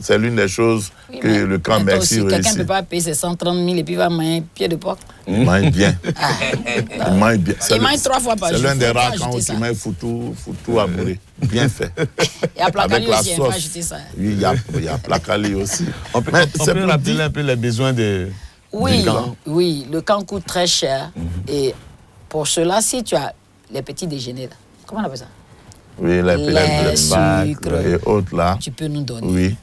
C'est l'une des choses que le camp Merci réussit. Quelqu'un ne peut pas payer ses 130 000 et puis va manger un pied de porc. Il mange bien. Il mange bien. Il mange 3 fois par jour. C'est l'un des rares camps où tu manges foutou à bourrer. Bien fait. Il y a Placali aussi, il faut ajouter ça. Oui, il y a Placali aussi. On peut rappeler un peu les besoins du camp. Oui, le camp coûte très cher. Et pour cela, si tu as les petits déjeuners, là, comment on appelle ça? Oui, les sucres et autres là. Tu peux nous donner. Oui.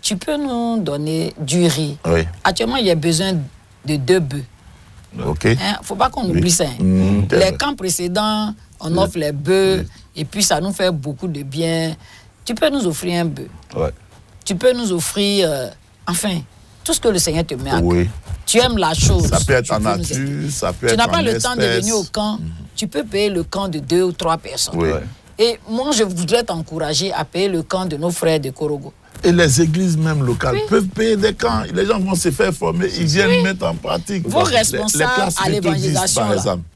Tu peux nous donner du riz. Oui. Actuellement, il y a besoin de 2 bœufs. OK. Il ne faut pas qu'on oublie ça. Les camps précédents, on offre les bœufs et puis ça nous fait beaucoup de bien. Tu peux nous offrir un bœuf. Ouais. Tu peux nous offrir, enfin, tout ce que le Seigneur te met à cœur. Oui. Tu aimes la chose. Ça peut être en nature, ça peut être en espèce. Tu n'as pas le temps de venir au camp. Tu peux payer le camp de 2 ou 3 personnes. Oui. Et moi, je voudrais t'encourager à payer le camp de nos frères de Korogo. Et les églises même locales peuvent payer des camps. Les gens vont se faire former, ils viennent mettre en pratique. Vos responsables à l'évangélisation,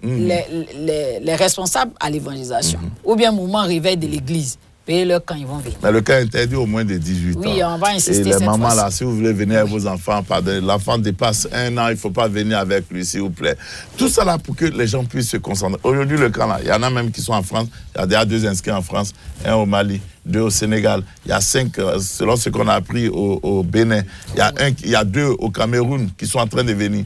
les responsables à l'évangélisation, ou bien mouvement réveil de l'église, payez leur quand ils vont venir. Mais le cas interdit au moins de 18 ans. Oui, on va insister. Et les mamans là, si vous voulez venir avec vos enfants, l'enfant dépasse 1 an, il ne faut pas venir avec lui, s'il vous plaît. Tout ça là pour que les gens puissent se concentrer. Aujourd'hui, le camp là, il y en a même qui sont en France. Il y a déjà 2 inscrits en France, 1 au Mali, 2 au Sénégal. Il y a 5, selon ce qu'on a appris au Bénin. Il y a 2 au Cameroun qui sont en train de venir.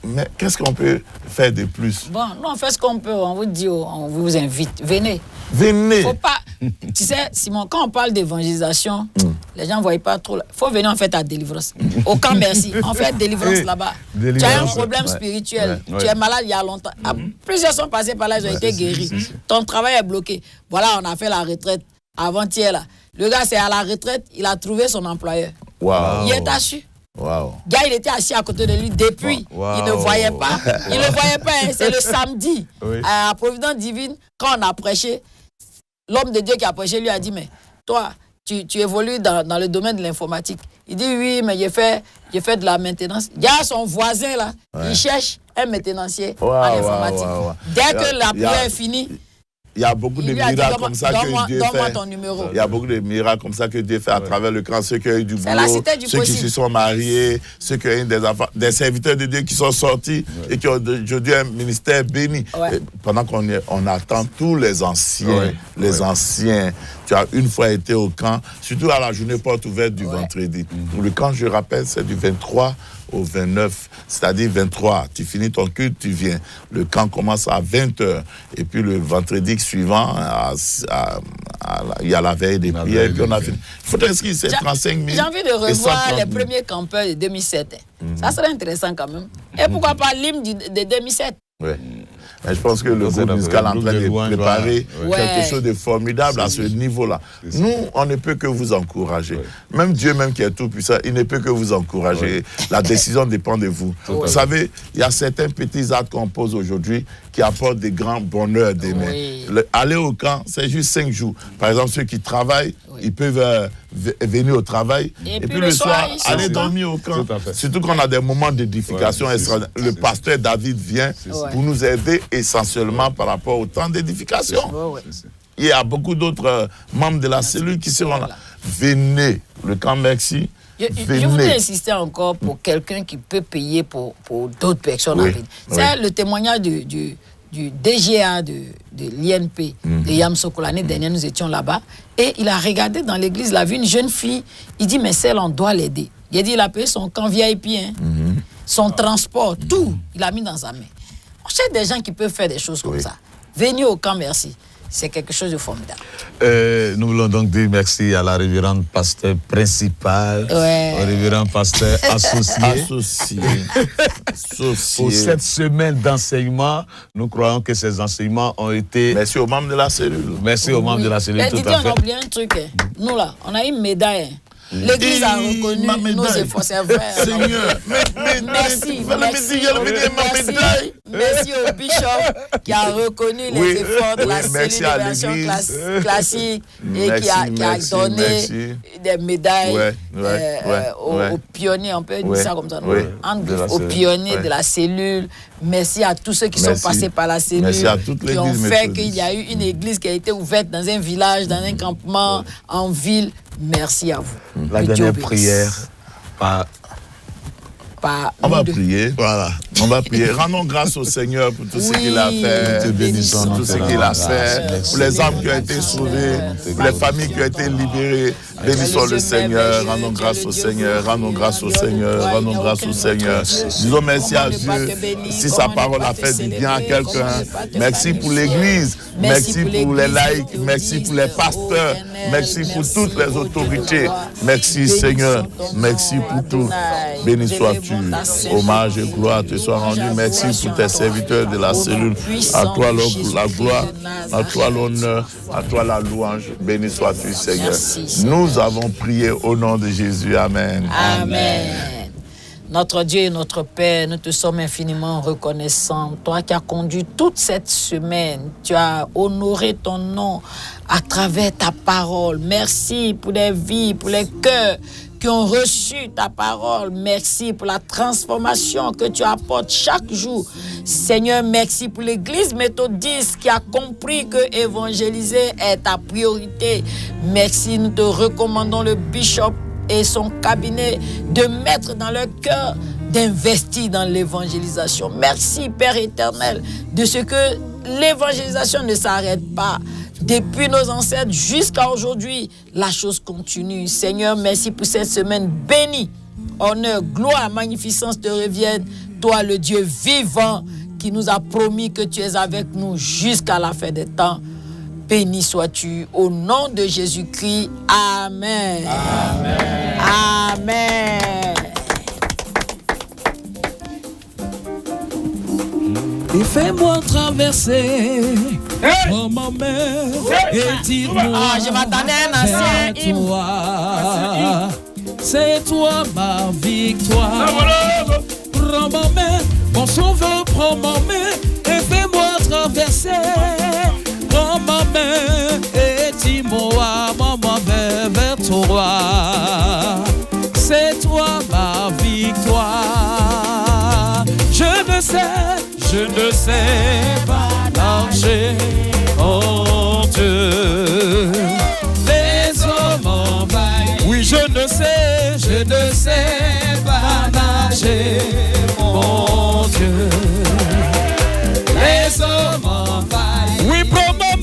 Mais qu'est-ce qu'on peut faire de plus? Bon, nous on fait ce qu'on peut, on vous dit, on vous invite, venez. Venez. Faut pas, tu sais, Simon, quand on parle d'évangélisation, les gens ne voient pas trop. Il faut venir en fait à délivrance. Au camp Merci, on fait délivrance là-bas. Tu as un problème spirituel, tu es malade il y a longtemps. Plusieurs sont passés par là, ils ont été guéris. Ton travail est bloqué. Voilà, on a fait la retraite avant-hier là. Le gars, c'est à la retraite, il a trouvé son employeur. Wow. Il est assis. Wow. Gars, il était assis à côté de lui depuis. Il ne voyait pas. Il ne voyait pas. Hein. C'est le samedi. À Providence Divine, quand on a prêché, l'homme de Dieu qui a prêché lui a dit, mais toi, tu évolues dans le domaine de l'informatique. Il dit, oui, mais j'ai fait de la maintenance. Il y a son voisin là, il cherche un maintenancier en informatique. Dès que la prière est finie, il y a beaucoup de miracles comme ça que Dieu fait. Ton numéro. Il y a beaucoup de miracles comme ça que Dieu fait à travers le camp. Ceux qui ont eu du boulot, ceux qui se sont mariés, ceux qui ont eu des enfants, des serviteurs de Dieu qui sont sortis et qui ont aujourd'hui un ministère béni. Pendant qu'on attend tous les anciens, anciens. Tu as une fois été au camp, surtout à la journée porte ouverte du vendredi. Le camp, je rappelle, c'est du 23 au 29, c'est-à-dire 23, tu finis ton culte, tu viens. Le camp commence à 20h. Et puis le vendredi suivant, il y a la veille des prières. Et puis on a fini. Il faut inscrire ces 35 000. J'ai envie de revoir les premiers campeurs de 2007. Ça serait intéressant quand même. Et pourquoi pas l'hymne de 2007? Oui. Mais je pense que le groupe musical est en train de préparer quelque chose de formidable à ce niveau-là. Nous, on ne peut que vous encourager. Même Dieu, même qui est tout puissant, il ne peut que vous encourager. La décision dépend de vous. Vous savez, il y a certains petits actes qu'on pose aujourd'hui qui apportent des grands bonheurs d'aimer. Aller au camp, c'est juste 5 jours. Par exemple, ceux qui travaillent, ils peuvent venir au travail. Et puis le soir, aller dormir au camp. Surtout qu'on a des moments d'édification extraordinaires. Le pasteur David vient pour nous aider essentiellement par rapport au temps d'édification. Il y a beaucoup d'autres membres de la cellule qui seront là. Venez, le camp Merci. Je voudrais insister encore pour quelqu'un qui peut payer pour d'autres personnes à venir. C'est le témoignage du DGA de l'INP, de Yamoussoukro. L'année dernière, nous étions là-bas. Et il a regardé dans l'église, il a vu une jeune fille. Il dit, mais celle, on doit l'aider. Il a dit, il a payé son camp VIP, son transport, tout. Il a mis dans sa main. On cherche des gens qui peuvent faire des choses comme ça. Venez au camp, merci. C'est quelque chose de formidable. Nous voulons donc dire merci à la révérende pasteur principale, au révérend pasteur associé. Pour cette semaine d'enseignement. Nous croyons que ces enseignements ont été... Merci aux membres de la cellule. Merci aux membres de la cellule, tout à fait. On a oublié un truc. Nous là, on a une médaille. L'église a reconnu nos efforts, c'est vrai. Seigneur, merci au bishop qui a reconnu les efforts de la cellule de version classique et qui a donné des médailles aux pionniers, on peut dire ça comme ça, aux pionniers de la cellule. Merci à tous ceux qui sont passés par la cellule, qui ont fait qu'il y a eu une église qui a été ouverte dans un village, dans un campement, en ville. Merci à vous. La dernière prière on va prier. Voilà. On va prier. Rendons grâce au Seigneur pour tout ce qu'il a fait. Bénissons tout ce qu'il a fait. Pour les âmes qui ont été sauvées, pour les familles qui ont été libérées. Bénissons le Seigneur. Rendons grâce au Seigneur. Rendons grâce au Seigneur. Rendons grâce au Seigneur. Disons merci à Dieu. Si sa parole a fait du bien à quelqu'un. Merci pour l'Église. Merci pour les laïcs. Merci pour les pasteurs. Merci pour toutes les autorités. Merci Seigneur. Merci pour tout. Béni sois-tu. Hommage et gloire te soient rendus. Merci pour tes serviteurs de la cellule. À toi la gloire, à toi l'honneur, à toi la louange. Béni sois-tu, Seigneur. Nous avons prié au nom de Jésus. Amen. Amen. Notre Dieu et notre Père, nous te sommes infiniment reconnaissants. Toi qui as conduit toute cette semaine, tu as honoré ton nom à travers ta parole. Merci pour les vies, pour les cœurs qui ont reçu ta parole. Merci pour la transformation que tu apportes chaque jour. Seigneur, merci pour l'Église méthodiste qui a compris que évangéliser est ta priorité. Merci, nous te recommandons le bishop et son cabinet de mettre dans leur cœur d'investir dans l'évangélisation. Merci, Père éternel, de ce que l'évangélisation ne s'arrête pas. Depuis nos ancêtres jusqu'à aujourd'hui, la chose continue. Seigneur, merci pour cette semaine bénie. Honneur, gloire, magnificence te reviennent. Toi, le Dieu vivant, qui nous a promis que tu es avec nous jusqu'à la fin des temps. Béni sois-tu au nom de Jésus-Christ. Amen. Amen. Amen. Et fais-moi traverser ma mère et dis-moi, je m'attendais à un ancien hymne. C'est toi ma victoire. Prends ma main, mon sauveur, prends ma main et fais-moi traverser. Prends ma main et dis-moi, maman, vers toi. C'est toi ma victoire. Je ne sais pas marcher en Dieu. Les hommes envahissent. Oui, je ne sais pas nager, mon Dieu. Les hommes envahissent. Oui, prends ma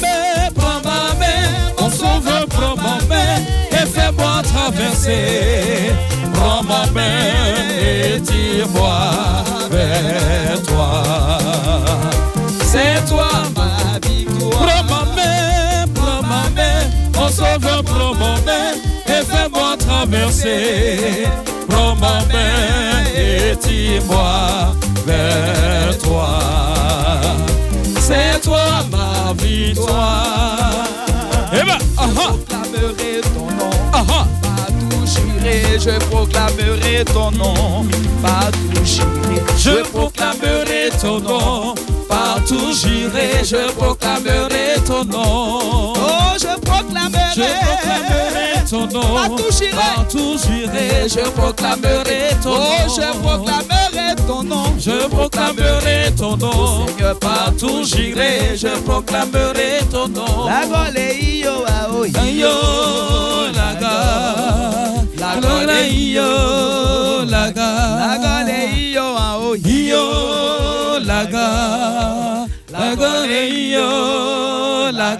main, mon sauveur, prends ma main et fais-moi traverser. Prends ma main et tire-moi vers toi. C'est toi ma victoire. Prends ma main, mon sauveur, prends ma main et fais-moi traverser. Prends ma main et tire-moi vers toi. C'est toi ma victoire. Eh ben, proclamerai ton nom, partout j'irai, je proclamerai ton nom, partout j'irai, je proclamerai ton nom, partout j'irai, je proclamerai ton nom. Oh, je proclamerai ton nom, partout j'irai, je proclamerai ton nom. Oh, je proclamerai ton nom, je proclamerai ton nom. Seigneur, partout j'irai, je proclamerai ton nom. La gole iyo ao iyo laga, la gole iyo laga, la gole iyo ao iyo laga, la gole Ayo, la